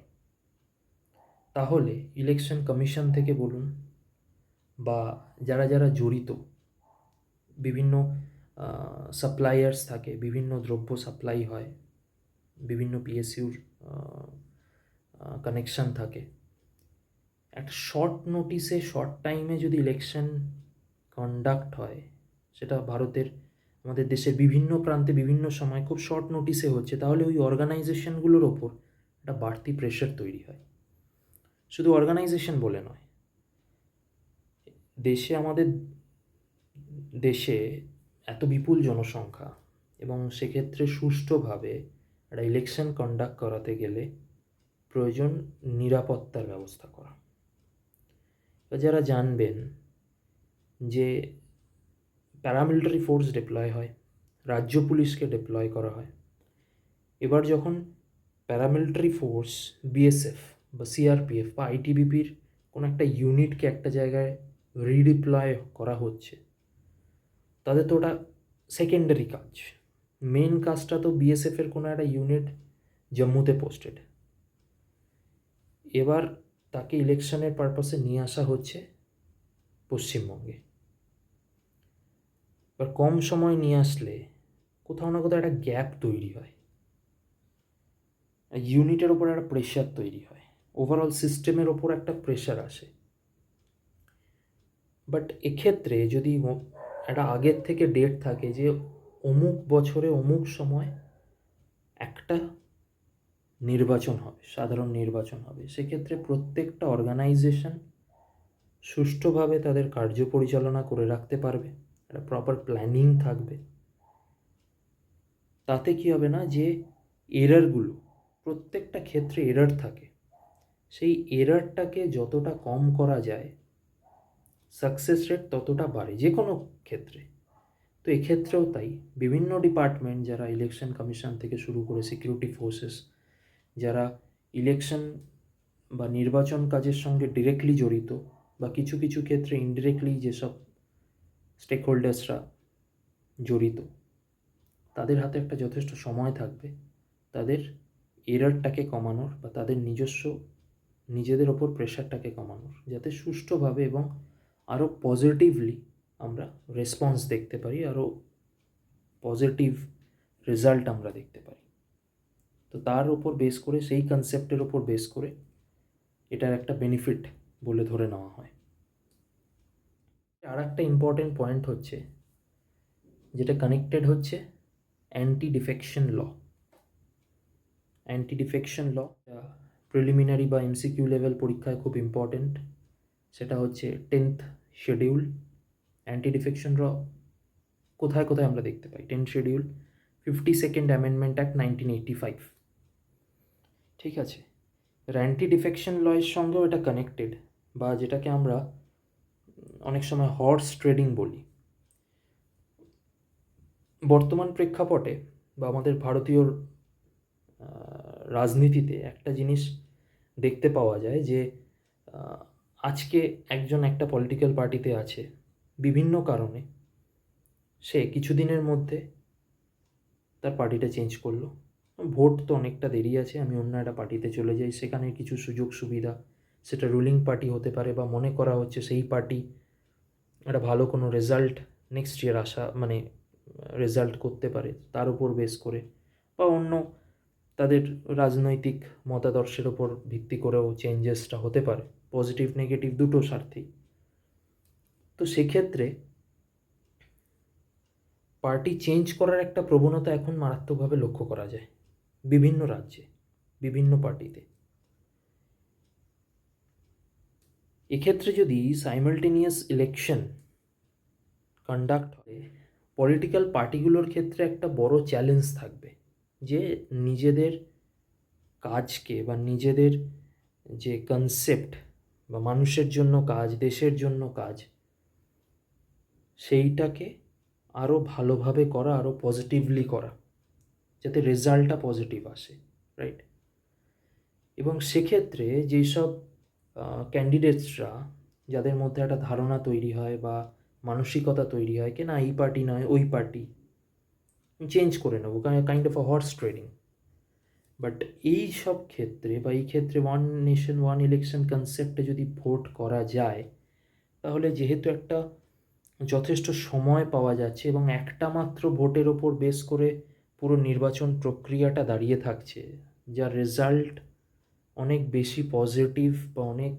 তাহলে ইলেকশন কমিশন থেকে বলুন, বা যারা যারা জড়িত, বিভিন্ন সাপ্লায়ার্স থাকে, বিভিন্ন দ্রব্য সাপ্লাই হয়, বিভিন্ন পিএসইউর কানেকশান থাকে, একটা শর্ট নোটিসে, শর্ট টাইমে যদি ইলেকশন কন্ডাক্ট হয়, সেটা আমাদের দেশের বিভিন্ন প্রান্তে বিভিন্ন সময় খুব শর্ট নোটিসে হচ্ছে, তাহলে ওই অর্গানাইজেশনগুলোর ওপর একটা বাড়তি প্রেশার তৈরি হয়। শুধু অর্গানাইজেশন বলে নয়, আমাদের দেশে এত বিপুল জনসংখ্যা, এবং সেক্ষেত্রে সুষ্ঠুভাবে একটা ইলেকশন কন্ডাক্ট করাতে গেলে প্রয়োজন নিরাপত্তার ব্যবস্থা করা। যারা জানবেন যে প্যারামিলিটারি ফোর্স ডিপ্লয় হয়, রাজ্য পুলিশকে ডিপ্লয় করা হয়। এবার যখন প্যারামিলিটারি ফোর্স, বিএসএফ বা সিআরপিএফ বা আইটিবিপির কোনো একটা ইউনিটকে একটা জায়গায় রিডিপ্লয় করা হচ্ছে, তাদের তো ওটা সেকেন্ডারি কাজ। মেন কাজটা তো বিএসএফের কোনো একটা ইউনিট জম্মুতে পোস্টেড, এবার তাকে ইলেকশনের পারপাসে নিয়ে আসা হচ্ছে পশ্চিমবঙ্গে। এবার কম সময় নিয়ে আসলে কোথাও না কোথাও একটা গ্যাপ তৈরি হয়, ইউনিটের ওপর একটা প্রেশার তৈরি হয়, ওভারঅল সিস্টেমের ওপর একটা প্রেশার আসে। বাট এক্ষেত্রে যদি একটা আগের থেকে ডেট থাকে যে অমুক বছরে অমুক সময় একটা নির্বাচন হবে, সাধারণ নির্বাচন হবে। সেক্ষেত্রে প্রত্যেকটা অর্গানাইজেশন সুষ্ঠুভাবে তাদের কার্য পরিচালনা করে রাখতে পারবে, একটা প্রপার প্ল্যানিং থাকবে। তাতে কী হবে না, যে এরারগুলো, প্রত্যেকটা ক্ষেত্রে এরার থাকে, সেই এরারটাকে যতটা কম করা যায় সাকসেস রেট ততটা বাড়ে যে কোনো ক্ষেত্রে। তো এক্ষেত্রেও তাই, বিভিন্ন ডিপার্টমেন্ট, যারা ইলেকশন কমিশন থেকে শুরু করে সিকিউরিটি ফোর্সেস, যারা ইলেকশন বা নির্বাচন কাজের সঙ্গে ডিরেক্টলি জড়িত বা কিছু কিছু ক্ষেত্রে ইনডিরেক্টলি যেসব স্টেক হোল্ডার্সরা জড়িত, তাদের হাতে একটা যথেষ্ট সময় থাকবে তাদের এরারটাকে কমানোর বা তাদের নিজেদের ওপর প্রেশারটাকে কমানোর, যাতে সুষ্ঠুভাবে এবং আরও পজিটিভলি আমরা রেসপন্স দেখতে পারি, আরও পজিটিভ রেজাল্ট আমরা দেখতে পারি। তো তার ওপর বেস করে, সেই কনসেপ্টের ওপর বেস করে এটার একটা বেনিফিট বলে ধরে নেওয়া হয়। আর একটা ইম্পর্টেন্ট পয়েন্ট হচ্ছে, যেটা কানেক্টেড হচ্ছে anti defection law. Anti defection law preliminary বা এমসিকিউ লেভেল পরীক্ষায় খুব ইম্পর্টেন্ট। সেটা হচ্ছে 10th শিডিউল। অ্যান্টি ডিফেকশন ল কোথায় কোথায় আমরা দেখতে পাই? 10th schedule, 52nd amendment act 1985, ঠিক আছে? অ্যান্টি ডিফেকশন লয়ের সঙ্গেও এটা কানেক্টেড, বা যেটাকে আমরা অনেক সময় হর্স ট্রেডিং বলি। বর্তমান প্রেক্ষাপটে বা আমাদের ভারতীয় রাজনীতিতে একটা জিনিস দেখতে পাওয়া যায় যে আজকে একজন একটা পলিটিক্যাল পার্টিতে আছে, বিভিন্ন কারণে সে কিছুদিনের মধ্যে তার পার্টিটা চেঞ্জ করলো। ভোট তো অনেকটা দেরি আছে, আমি অন্য একটা পার্টিতে চলে যাই, সেখানে কিছু সুযোগ সুবিধা, সেটা রুলিং পার্টি হতে পারে, বা মনে করা হচ্ছে সেই পার্টি একটা ভালো কোনো রেজাল্ট নেক্সট ইয়ার রেজাল্ট করতে পারে, তার উপর বেস করে, বা অন্য তাদের রাজনৈতিক মতাদর্শের ওপর ভিত্তি করেও চেঞ্জেসটা হতে পারে, পজিটিভ নেগেটিভ দুটো স্বার্থেই। তো সেক্ষেত্রে পার্টি চেঞ্জ করার একটা প্রবণতা এখন মারাত্মকভাবে লক্ষ্য করা যায় বিভিন্ন রাজ্যে, বিভিন্ন পার্টিতে। এক্ষেত্রে যদি সাইমালটেনিয়াস ইলেকশন কন্ডাক্ট হয়, পলিটিক্যাল পার্টিগুলোর ক্ষেত্রে একটা বড় চ্যালেঞ্জ থাকবে, যে নিজেদের কাজকে বা নিজেদের যে কনসেপ্ট বা মানুষের জন্য কাজ, দেশের জন্য কাজ, সেইটাকে আরও ভালোভাবে করা, আরও পজিটিভলি করা, যাতে রেজাল্টটা পজিটিভ আসে, রাইট? এবং সেক্ষেত্রে যেসব ক্যান্ডিডেটসরা, যাদের মধ্যে একটা ধারণা তৈরি হয় বা মানসিকতা তৈরি হয় কি না এই পার্টি নয় ওই পার্টি চেঞ্জ করে নেবো, kind of a horse trading, but এই সব ক্ষেত্রে বা এই ক্ষেত্রে ওয়ান নেশন ওয়ান ইলেকশন কনসেপ্টে যদি ভোট করা যায়, তাহলে যেহেতু একটা যথেষ্ট সময় পাওয়া যাচ্ছে এবং একটা মাত্র ভোটের ওপর বেস করে পুরো নির্বাচন প্রক্রিয়াটা দাঁড়িয়ে থাকছে, যার রেজাল্ট অনেক বেশি পজিটিভ বা অনেক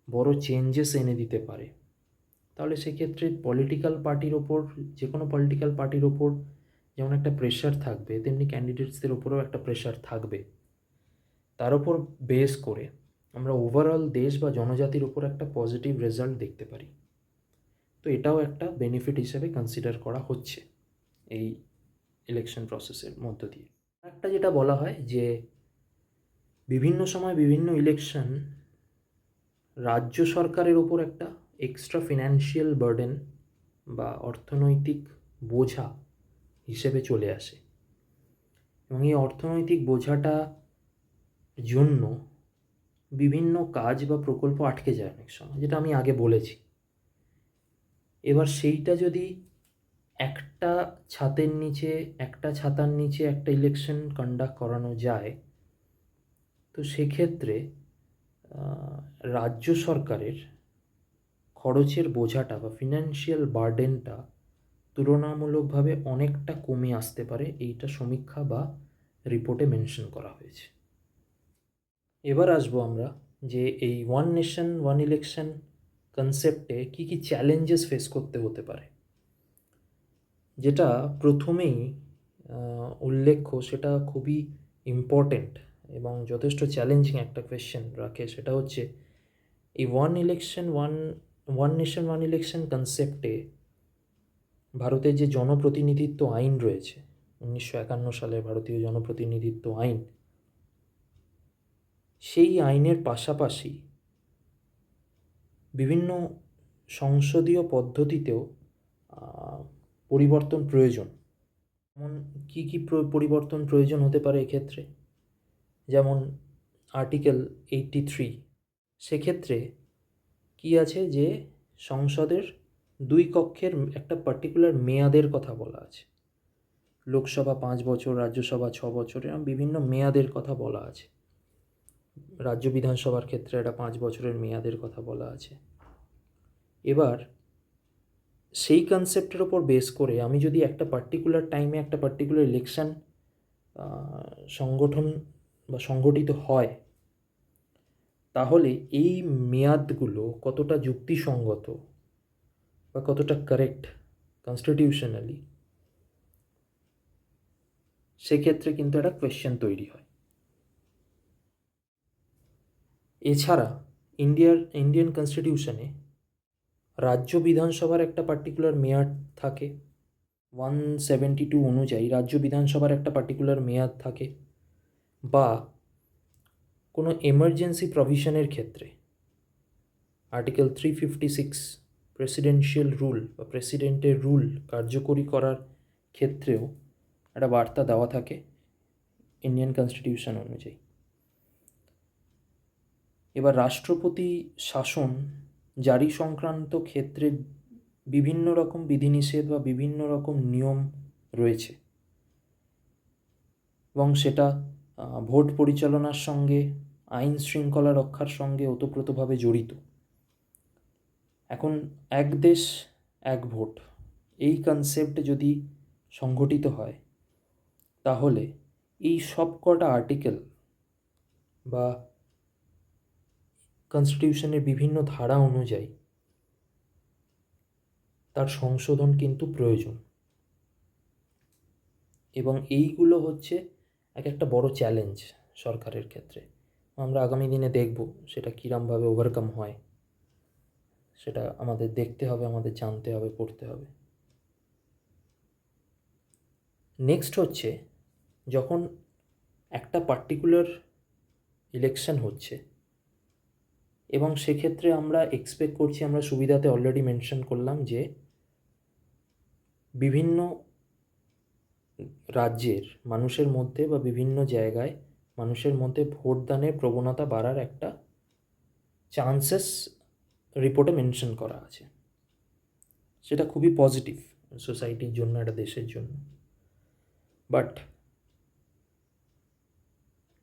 বড় চেঞ্জেস এনে দিতে পারে, তাহলে সেক্ষেত্রে পলিটিক্যাল পার্টির ওপর, যে কোনো পলিটিক্যাল পার্টির ওপর যেমন একটা প্রেশার থাকবে, তেমনি ক্যান্ডিডেটসদের ওপরেও একটা প্রেশার থাকবে। তার ওপর বেস করে আমরা ওভারঅল দেশ বা জনজাতির ওপর একটা পজিটিভ রেজাল্ট দেখতে পারি। তো এটাও একটা বেনিফিট হিসেবে কনসিডার করা হচ্ছে এই ইলেকশন প্রসেসের মধ্য দিয়ে। একটা যেটা বলা হয় যে বিভিন্ন সময় বিভিন্ন ইলেকশন রাজ্য সরকারের ওপর একটা এক্সট্রা ফিনান্সিয়াল বার্ডেন বা অর্থনৈতিক বোঝা হিসেবে চলে আসে, এবং এই অর্থনৈতিক বোঝাটা জন্য বিভিন্ন কাজ বা প্রকল্প আটকে যায় অনেক সময়, যেটা আমি আগে বলেছি। এবার সেইটা যদি একটা ছাতার নিচে একটা ইলেকশন কন্ডাক্ট করানো যায়, তো সেক্ষেত্রে রাজ্য সরকারের খরচের বোঝাটা বা ফিনান্সিয়াল বার্ডেনটা তুলনামূলকভাবে অনেকটা কমে আসতে পারে, এইটা সমীক্ষা বা রিপোর্টে মেনশন করা হয়েছে। এবার আসবো আমরা যে এই ওয়ান নেশন ওয়ান ইলেকশন কনসেপ্টে কী কী চ্যালেঞ্জেস ফেস করতে হতে পারে, যেটা প্রথমেই উল্লেখ্য সেটা খুবই ইম্পর্ট্যান্ট এবং যথেষ্ট চ্যালেঞ্জিং একটা কোয়েশ্চেন রাখে। সেটা হচ্ছে এই ওয়ান নেশন ওয়ান ইলেকশন কনসেপ্টে ভারতের যে জনপ্রতিনিধিত্ব আইন রয়েছে, 1951 সালের ভারতীয় জনপ্রতিনিধিত্ব আইন, সেই আইনের পাশাপাশি বিভিন্ন সংসদীয় পদ্ধতিতেও পরিবর্তন প্রয়োজন। যেমন কী কী পরিবর্তন প্রয়োজন হতে পারে এক্ষেত্রে? যেমন আর্টিকেল 83, সেক্ষেত্রে কী আছে যে সংসদের 2 কক্ষের একটা পার্টিকুলার মেয়াদের কথা বলা আছে। লোকসভা 5 বছর, রাজ্যসভা 6 বছর, এরকম বিভিন্ন মেয়াদের কথা বলা আছে। রাজ্য বিধানসভার ক্ষেত্রে একটা 5 বছরের মেয়াদের কথা বলা আছে। এবার সেই কনসেপ্টের ওপর বেস করে আমি যদি একটা পার্টিকুলার টাইমে একটা পার্টিকুলার ইলেকশন সংগঠিত হয়, তাহলে এই মেয়াদগুলো কতটা যুক্তিসঙ্গত বা কতটা কারেক্ট কনস্টিটিউশনালি, সেক্ষেত্রে কিন্তু একটা কোয়েশ্চেন তৈরি হয়। এছাড়া ইন্ডিয়ান কনস্টিটিউশনে রাজ্য বিধানসভার একটা পার্টিকুলার মেয়াদ থাকে। 172 অনুযায়ী রাজ্য বিধানসভার একটা পার্টিকুলার মেয়াদ থাকে, বা কোনো এমার্জেন্সি প্রভিশনের ক্ষেত্রে আর্টিকেল 356 প্রেসিডেন্সিয়াল রুল বা প্রেসিডেন্টের রুল কার্যকরী করার ক্ষেত্রেও একটা বার্তা দেওয়া থাকে ইন্ডিয়ান কনস্টিটিউশন অনুযায়ী। এবার রাষ্ট্রপতি শাসন জারি সংক্রান্ত ক্ষেত্রে বিভিন্ন রকম বিধিনিষেধ বা বিভিন্ন রকম নিয়ম রয়েছে এবং সেটা ভোট পরিচালনার সঙ্গে, আইন শৃঙ্খলা রক্ষার সঙ্গে ওতপ্রোতভাবে জড়িত। এখন এক দেশ এক ভোট, এই কনসেপ্ট যদি সংগঠিত হয়, তাহলে এই সব কটা আর্টিকেল বা কনস্টিটিউশনের বিভিন্ন ধারা অনুযায়ী তার সংশোধন কিন্তু প্রয়োজন। এবং এইগুলো হচ্ছে একটা বড় চ্যালেঞ্জ সরকারের ক্ষেত্রে। আমরা আগামী দিনে দেখব সেটা কীরমভাবে ওভারকাম হয়, সেটা আমাদের দেখতে হবে, আমাদের জানতে হবে, পড়তে হবে। নেক্সট হচ্ছে, যখন একটা পার্টিকুলার ইলেকশন হচ্ছে এবং সেক্ষেত্রে আমরা এক্সপেক্ট করছি, আমরা সুবিধাতে অলরেডি মেনশন করলাম যে বিভিন্ন রাজ্যের মানুষের মধ্যে বা বিভিন্ন জায়গায় মানুষের মধ্যে ভোটদানের প্রবণতা বাড়ার একটা চান্সেস রিপোর্টে মেনশন করা আছে। সেটা খুবই পজিটিভ সোসাইটির জন্য, একটা দেশের জন্য। বাট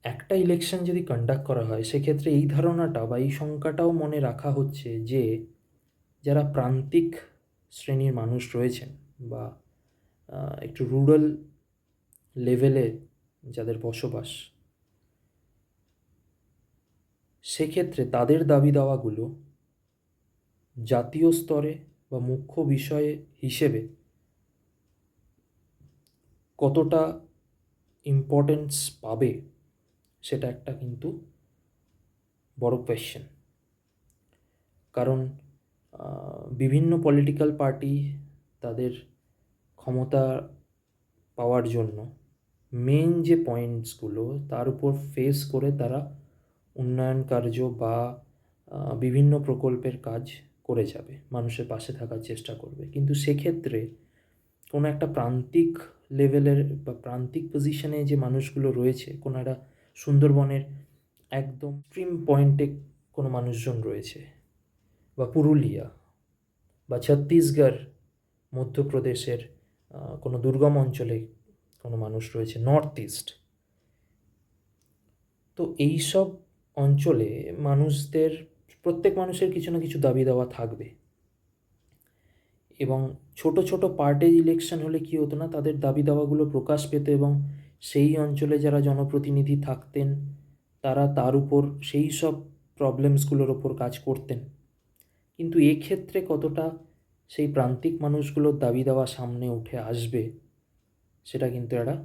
একটা ইলেকশন যদি কন্ডাক্ট করা হয়, সেক্ষেত্রে এই ধারণাটা বা এই শঙ্কাটাও মনে রাখা হচ্ছে যে যারা প্রান্তিক শ্রেণীর মানুষ রয়েছেন বা একটু রুরাল লেভেলে যাদের বসবাস, সেক্ষেত্রে তাদের দাবি দাওয়াগুলো জাতীয় স্তরে বা মুখ্য বিষয় হিসেবে কতটা ইম্পর্টেন্স পাবে, সেটা একটা কিন্তু বড় কোয়েশ্চেন। কারণ বিভিন্ন পলিটিক্যাল পার্টি তাদের ক্ষমতা পাওয়ার জন্য মেন যে পয়েন্টসগুলো, তার উপর ফেস করে তারা উন্নয়ন কার্য বা বিভিন্ন প্রকল্পের কাজ করে যাবে, মানুষের পাশে থাকার চেষ্টা করবে। কিন্তু সেক্ষেত্রে কোনো একটা প্রান্তিক লেভেলের বা প্রান্তিক পজিশনে যে মানুষগুলো রয়েছে, কোনো একটা সুন্দরবনের একদম এক্সট্রিম পয়েন্টে কোনো মানুষজন রয়েছে, বা পুরুলিয়া বা ছত্তিশগড়, মধ্যপ্রদেশের কোনো দুর্গম অঞ্চলে কোনো মানুষ রয়েছে, নর্থ ইস্ট, তো এই সব অঞ্চলে মানুষদের, প্রত্যেক মানুষের কিছু না কিছু দাবি দাওয়া থাকবে। এবং ছোট ছোট পার্টে ইলেকশন হলে কী হতো না, তাদের দাবি দাওয়াগুলো প্রকাশ পেত এবং সেই অঞ্চলে যারা জনপ্রতিনিধি থাকতেন তারা তার উপর সেই সব প্রবলেমসগুলোর ওপর কাজ করতেন। কিন্তু এক্ষেত্রে কতটা সেই প্রান্তিক মানুষগুলোর দাবি দাওয়া সামনে উঠে আসবে, সেটা কিন্তু একটা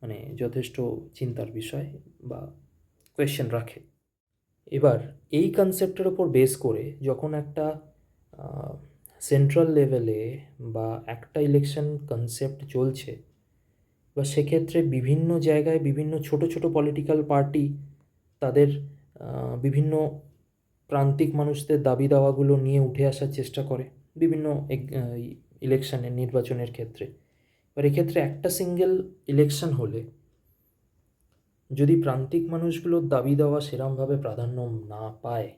মানে যথেষ্ট চিন্তার বিষয় বা কোয়েশ্চেন রাখে। এবার এই কনসেপ্টের ওপর বেস করে যখন একটা সেন্ট্রাল লেভেলে বা একটা ইলেকশন কনসেপ্ট চলছে, বা সেক্ষেত্রে বিভিন্ন জায়গায় বিভিন্ন ছোট ছোট পলিটিক্যাল পার্টি তাদের বিভিন্ন প্রান্তিক মানুষদের দাবি দাওয়াগুলো নিয়ে উঠে আসার চেষ্টা করে বিভিন্ন ইলেকশনের নির্বাচনের ক্ষেত্রে। এবার এক্ষেত্রে একটা সিঙ্গেল ইলেকশন হলে যদি প্রান্তিক মানুষগুলোর দাবি দেওয়া সেরমভাবে প্রাধান্য না পায়,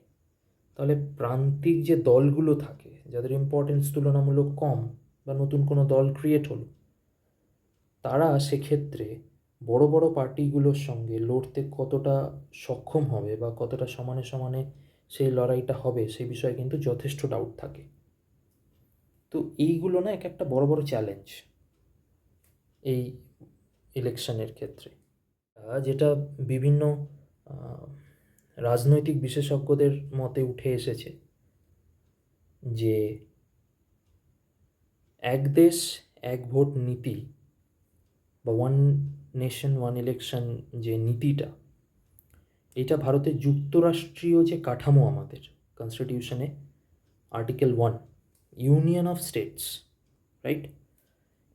তাহলে প্রান্তিক যে দলগুলো থাকে যাদের ইম্পর্টেন্স তুলনামূলক কম, বা নতুন কোনো দল ক্রিয়েট হলো, তারা সেক্ষেত্রে বড় বড় পার্টিগুলোর সঙ্গে লড়তে কতটা সক্ষম হবে বা কতটা সমানে সমানে সেই লড়াইটা হবে সে বিষয়ে কিন্তু যথেষ্ট ডাউট থাকে। তো এইগুলো না এক একটা বড় বড় চ্যালেঞ্জ এই ইলেকশনের ক্ষেত্রে, যেটা বিভিন্ন রাজনৈতিক বিশেষজ্ঞদের মতে উঠে এসেছে যে এক দেশ এক ভোট নীতি বা ওয়ান নেশন ওয়ান ইলেকশন যে নীতিটা, এটা ভারতের যুক্তরাষ্ট্রীয় যে কাঠামো আমাদের কনস্টিটিউশনে article 1 union of states, right?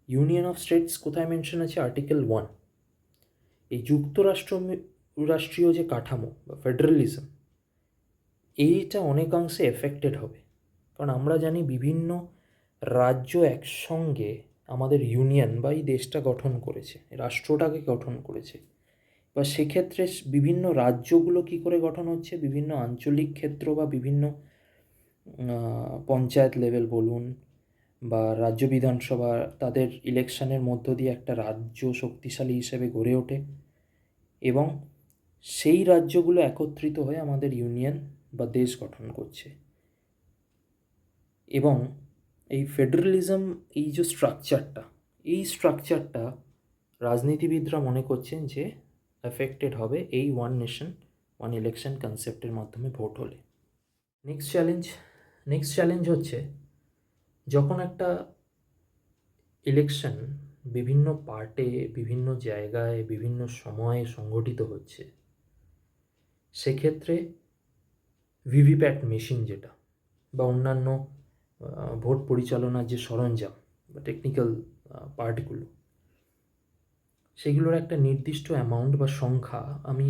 Union of states কোথায় মেনশন আছে? আর্টিকেল 1। এই রাষ্ট্রীয় যে কাঠামো বা ফেডারেলিজম, এইটা অনেকাংশে এফেক্টেড হবে। কারণ আমরা জানি বিভিন্ন রাজ্য একসঙ্গে আমাদের ইউনিয়ন বা এই দেশটা গঠন করেছে, রাষ্ট্রটাকে গঠন করেছে। বা সেক্ষেত্রে বিভিন্ন রাজ্যগুলো কী করে গঠন হচ্ছে, বিভিন্ন আঞ্চলিক ক্ষেত্র বা বিভিন্ন পঞ্চায়েত লেভেল বলুন বা রাজ্য বিধানসভা, তাদের ইলেকশনের মধ্য দিয়ে একটা রাজ্য শক্তিশালী হিসেবে গড়ে ওঠে এবং সেই রাজ্যগুলো একত্রিত হয়ে আমাদের ইউনিয়ন বা দেশ গঠন করছে। এবং এই ফেডারেলিজম, এই যে স্ট্রাকচারটা, এই স্ট্রাকচারটা রাজনীতিবিদরা মনে করছেন যে এফেক্টেড হবে এই ওয়ান নেশন ওয়ান ইলেকশন কনসেপ্টের মাধ্যমে ভোট হলে। নেক্সট চ্যালেঞ্জ হচ্ছে যখন একটা ইলেকশন বিভিন্ন পার্টে, বিভিন্ন জায়গায়, বিভিন্ন সময়ে সংগঠিত হচ্ছে, সেক্ষেত্রে ভিভিপ্যাট মেশিন যেটা বা অন্যান্য ভোট পরিচালনার যে সরঞ্জাম বা টেকনিক্যাল পার্টগুলো, সেগুলোর একটা নির্দিষ্ট অ্যামাউন্ট বা সংখ্যা, আমি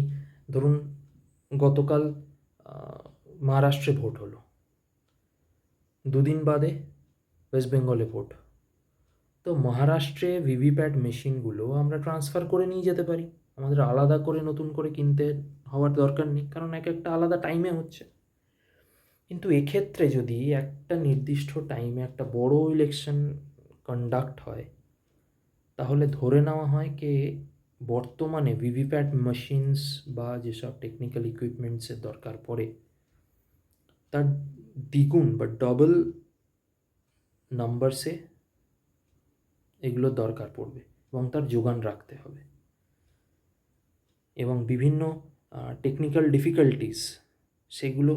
ধরুন গতকাল মহারাষ্ট্রে ভোট হলো, দুদিন বাদে ওয়েস্ট বেঙ্গলে ভোট, তো মহারাষ্ট্রে ভিভিপ্যাট মেশিনগুলো আমরা ট্রান্সফার করে নিয়ে যেতে পারি, আমাদের আলাদা করে নতুন করে কিনতে হওয়ার দরকার নেই, কারণ এক একটা আলাদা টাইমে হচ্ছে। কিন্তু এক্ষেত্রে যদি একটা নির্দিষ্ট টাইমে একটা বড় ইলেকশন কন্ডাক্ট হয়, তাহলে ধরে নেওয়া হয় কি বর্তমানে ভিভিপ্যাট মেশিনস বা যেসব টেকনিক্যাল ইকুইপমেন্টসের দরকার পড়ে তার দ্বিগুণ বা ডবল নাম্বারসে এগুলোর দরকার পড়বে এবং তার যোগান রাখতে হবে। এবং বিভিন্ন টেকনিক্যাল ডিফিকাল্টিস, সেগুলো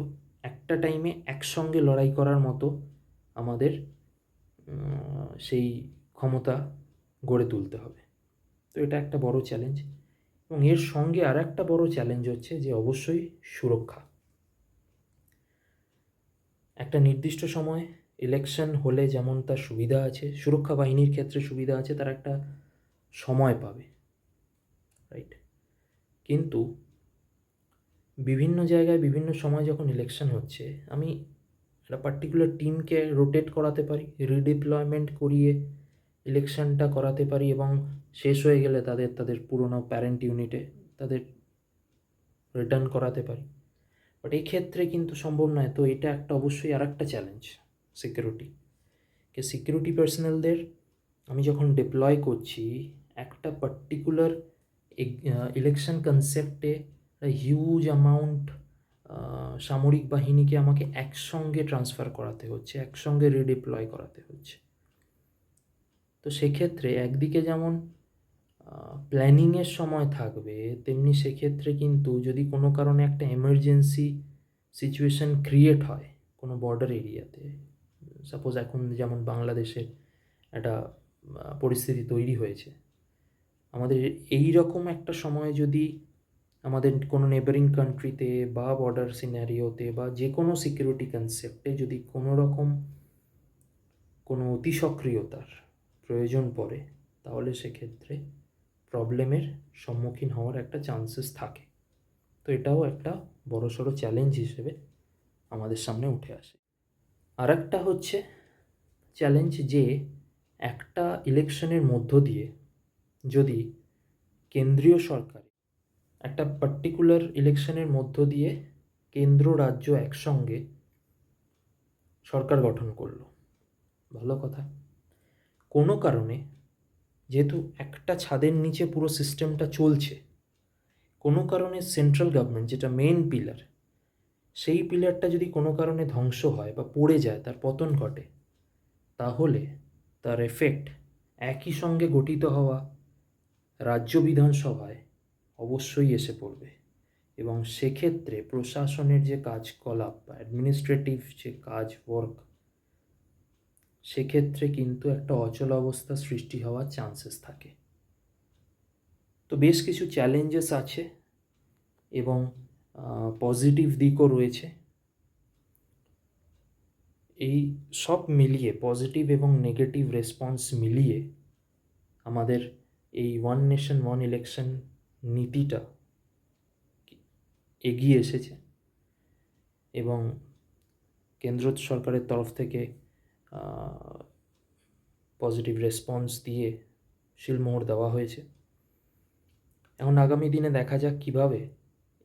একটা টাইমে একসঙ্গে লড়াই করার মতো আমাদের সেই ক্ষমতা গড়ে তুলতে হবে। তো এটা একটা বড় চ্যালেঞ্জ। এবং এর সঙ্গে আর একটা বড় চ্যালেঞ্জ হচ্ছে যে অবশ্যই সুরক্ষা। একটা নির্দিষ্ট সময় ইলেকশন হলে যেমন তার সুবিধা আছে, সুরক্ষা বাহিনীর ক্ষেত্রে সুবিধা আছে, তার একটা সময় পাবে, রাইট? কিন্তু বিভিন্ন জায়গায় বিভিন্ন সময় যখন ইলেকশন হচ্ছে, আমি একটা পার্টিকুলার টিমকে রোটেট করাতে পারি, রিডিপ্লয়মেন্ট করিয়ে ইলেকশনটা করাতে পারি এবং শেষ হয়ে গেলে তাদের পুরনো প্যারেন্ট ইউনিটে তাদের রিটার্ন করাতে পারি। বাট এই ক্ষেত্রে কিন্তু সম্ভব নয়। তো এটা একটা অবশ্যই আর একটা চ্যালেঞ্জ, সিকিউরিটি পার্সোনেলদের আমি যখন ডিপ্লয় করছি একটা পার্টিকুলার ইলেকশন কনসেপ্টে হিউজ অ্যামাউন্ট সামরিক বাহিনীকে আমাকে একসঙ্গে ট্রান্সফার করাতে হচ্ছে, একসঙ্গে রিডিপ্লয় করাতে হচ্ছে। তো সেক্ষেত্রে একদিকে যেমন প্ল্যানিংয়ের সময় থাকবে, তেমনি সেক্ষেত্রে কিন্তু যদি কোনো কারণে একটা এমার্জেন্সি সিচুয়েশান ক্রিয়েট হয় কোনো বর্ডার এরিয়াতে, সাপোজ এখন যেমন বাংলাদেশের একটা পরিস্থিতি তৈরি হয়েছে। আমাদের এই রকম একটা সময় যদি আমাদের কোনো নেবারিং কান্ট্রিতে বা বর্ডার সিনারিওতে বা যে কোনো সিকিউরিটি কনসেপ্টে যদি কোনো রকম কোনো অতি সক্রিয়তার প্রয়োজন পড়ে, তাহলে সেক্ষেত্রে প্রবলেমের সম্মুখীন হওয়ার একটা চান্সেস থাকে। তো এটাও একটা বড়সড় চ্যালেঞ্জ হিসেবে আমাদের সামনে উঠে আসে। আর একটা হচ্ছে চ্যালেঞ্জ যে একটা ইলেকশনের মধ্য দিয়ে যদি কেন্দ্রীয় সরকার একটা পার্টিকুলার ইলেকশনের মধ্য দিয়ে কেন্দ্র রাজ্য একসঙ্গে সরকার গঠন করলো, ভালো কথা। কোনো কারণে যেহেতু একটা ছাদের নিচে পুরো সিস্টেমটা চলছে, কোনো কারণে সেন্ট্রাল গভর্নমেন্ট যেটা মেন পিলার, সেই পিলারটা যদি কোনো কারণে ধ্বংস হয় বা পড়ে যায়, তার পতন ঘটে, তাহলে তার এফেক্ট একই সঙ্গে গঠিত হওয়া রাজ্য বিধানসভায় অবশ্যই এসে পড়বে। এবং সেক্ষেত্রে প্রশাসনের যে কাজকলাপ বা অ্যাডমিনিস্ট্রেটিভ যে কাজ ওয়ার্ক, সেক্ষেত্রে কিন্তু একটা অচলাবস্থা সৃষ্টি হওয়ার চান্সেস থাকে। তো বেশ কিছু চ্যালেঞ্জেস আছে এবং পজিটিভ দিকও রয়েছে। এই সব মিলিয়ে, পজিটিভ এবং নেগেটিভ রেসপন্স মিলিয়ে আমাদের এই ওয়ান নেশন ওয়ান ইলেকশন নীতিটা এগিয়ে এসেছে এবং কেন্দ্র সরকারের তরফ থেকে পজিটিভ রেসপন্স দিয়ে শিলমোহর দেওয়া হয়েছে। এখন আগামী দিনে দেখা যাক কীভাবে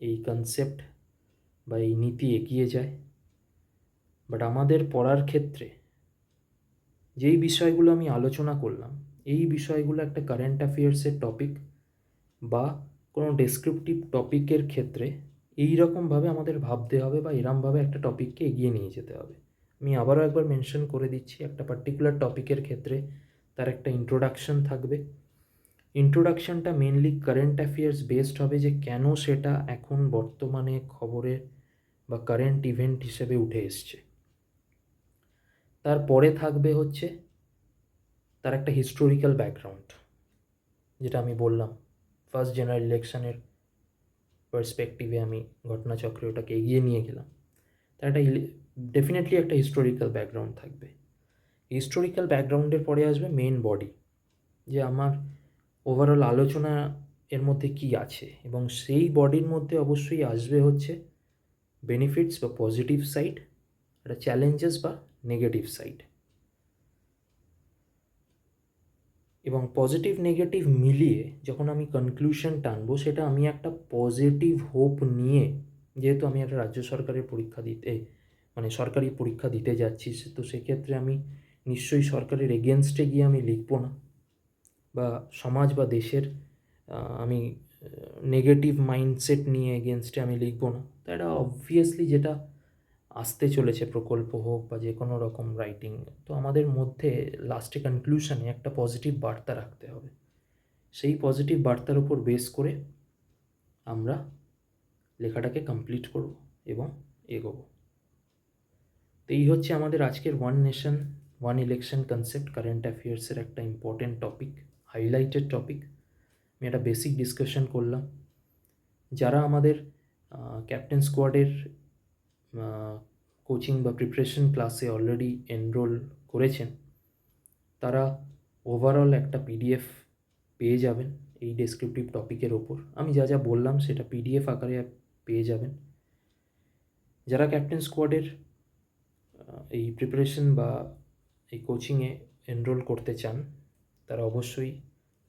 এই কনসেপ্ট বা এই নীতি এগিয়ে যায়। বাট আমাদের পড়ার ক্ষেত্রে যেই বিষয়গুলো আমি আলোচনা করলাম, এই বিষয়গুলো একটা কারেন্ট অ্যাফেয়ার্সের টপিক বা কোনো ডেসক্রিপটিভ টপিকের ক্ষেত্রে এই রকমভাবে আমাদের ভাবতে হবে বা এরমভাবে একটা টপিককে এগিয়ে নিয়ে যেতে হবে। আমি আবারও একবার মেনশন করে দিচ্ছি, একটা পার্টিকুলার টপিকের ক্ষেত্রে তার একটা ইন্ট্রোডাকশন থাকবে। ইন্ট্রোডাকশনটা মেনলি কারেন্ট অ্যাফেয়ার্স বেসড হবে, যে কেন সেটা এখন বর্তমানে খবরের বা কারেন্ট ইভেন্ট হিসেবে উঠে এসছে। তারপরে থাকবে হচ্ছে তার একটা হিস্টোরিক্যাল ব্যাকগ্রাউন্ড, যেটা আমি বললাম ফার্স্ট জেনারেল ইলেকশনের পার্সপেক্টিভে আমি ঘটনাচক্রে ওটাকে এগিয়ে নিয়ে গেলাম। তার একটা ডেফিনেটলি একটা হিস্টোরিক্যাল ব্যাকগ্রাউন্ড থাকবে। হিস্টোরিক্যাল ব্যাকগ্রাউন্ডের পরে আসবে মেন বডি, যে আমার ওভারঅল আলোচনা এর মধ্যে কি আছে, এবং সেই বডির মধ্যে অবশ্যই আসবে হচ্ছে বেনিফিটস বা পজিটিভ সাইড, একটা চ্যালেঞ্জেস বা নেগেটিভ সাইড। এবং পজিটিভ নেগেটিভ মিলিয়ে যখন আমি কনক্লুশন টানবো, সেটা আমি একটা পজিটিভ হোপ নিয়ে, যেহেতু আমি একটা রাজ্য সরকারের পরীক্ষা দিতে মানে সরকারি পরীক্ষা দিতে যাচ্ছি, তো সেক্ষেত্রে আমি নিশ্চয়ই সরকারের এগেনস্টে গিয়ে আমি লিখবো না, বা সমাজ বা দেশের আমি নেগেটিভ মাইন্ডসেট নিয়ে এগেনস্টে আমি লিখবো না। তো এটা অবভিয়াসলি যেটা আসতে চলেছে, প্রকল্প হোক বা যে কোনো রকম রাইটিং, তো আমাদের মধ্যে লাস্টে কনক্লুশনে একটা পজিটিভ বার্তা রাখতে হবে। সেই পজিটিভ বার্তার উপর বেস করে আমরা লেখাটাকে কমপ্লিট করব এবং এগোবো। তো এই হচ্ছে আমাদের আজকের one nation one election concept, current অ্যাফেয়ার্সের একটা ইম্পর্টেন্ট টপিক, হাইলাইটেড টপিক। আমি একটা বেসিক ডিসকাশন করলাম। যারা আমাদের ক্যাপ্টেন স্কোয়াডের কোচিং বা প্রিপারেশন ক্লাসে অলরেডি এনরোল করেছেন, তারা ওভারঅল একটা পিডিএফ পেয়ে যাবেন এই ডেসক্রিপটিভ টপিকের ওপর। আমি যা যা বললাম সেটা পিডিএফ আকারে পেয়ে যাবেন। যারা ক্যাপ্টেন স্কোয়াডের এই প্রিপারেশন বা এই কোচিংয়ে এনরোল করতে চান, তারা অবশ্যই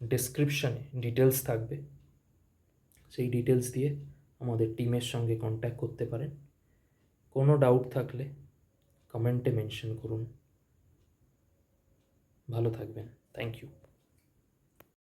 ডেসক্রিপশানে ডিটেলস থাকবে, সেই ডিটেলস দিয়ে আমাদের টিমের সঙ্গে কন্ট্যাক্ট করতে পারেন। কোনো ডাউট থাকলে কমেন্টে মেনশন করুন। ভালো থাকবেন। Thank you.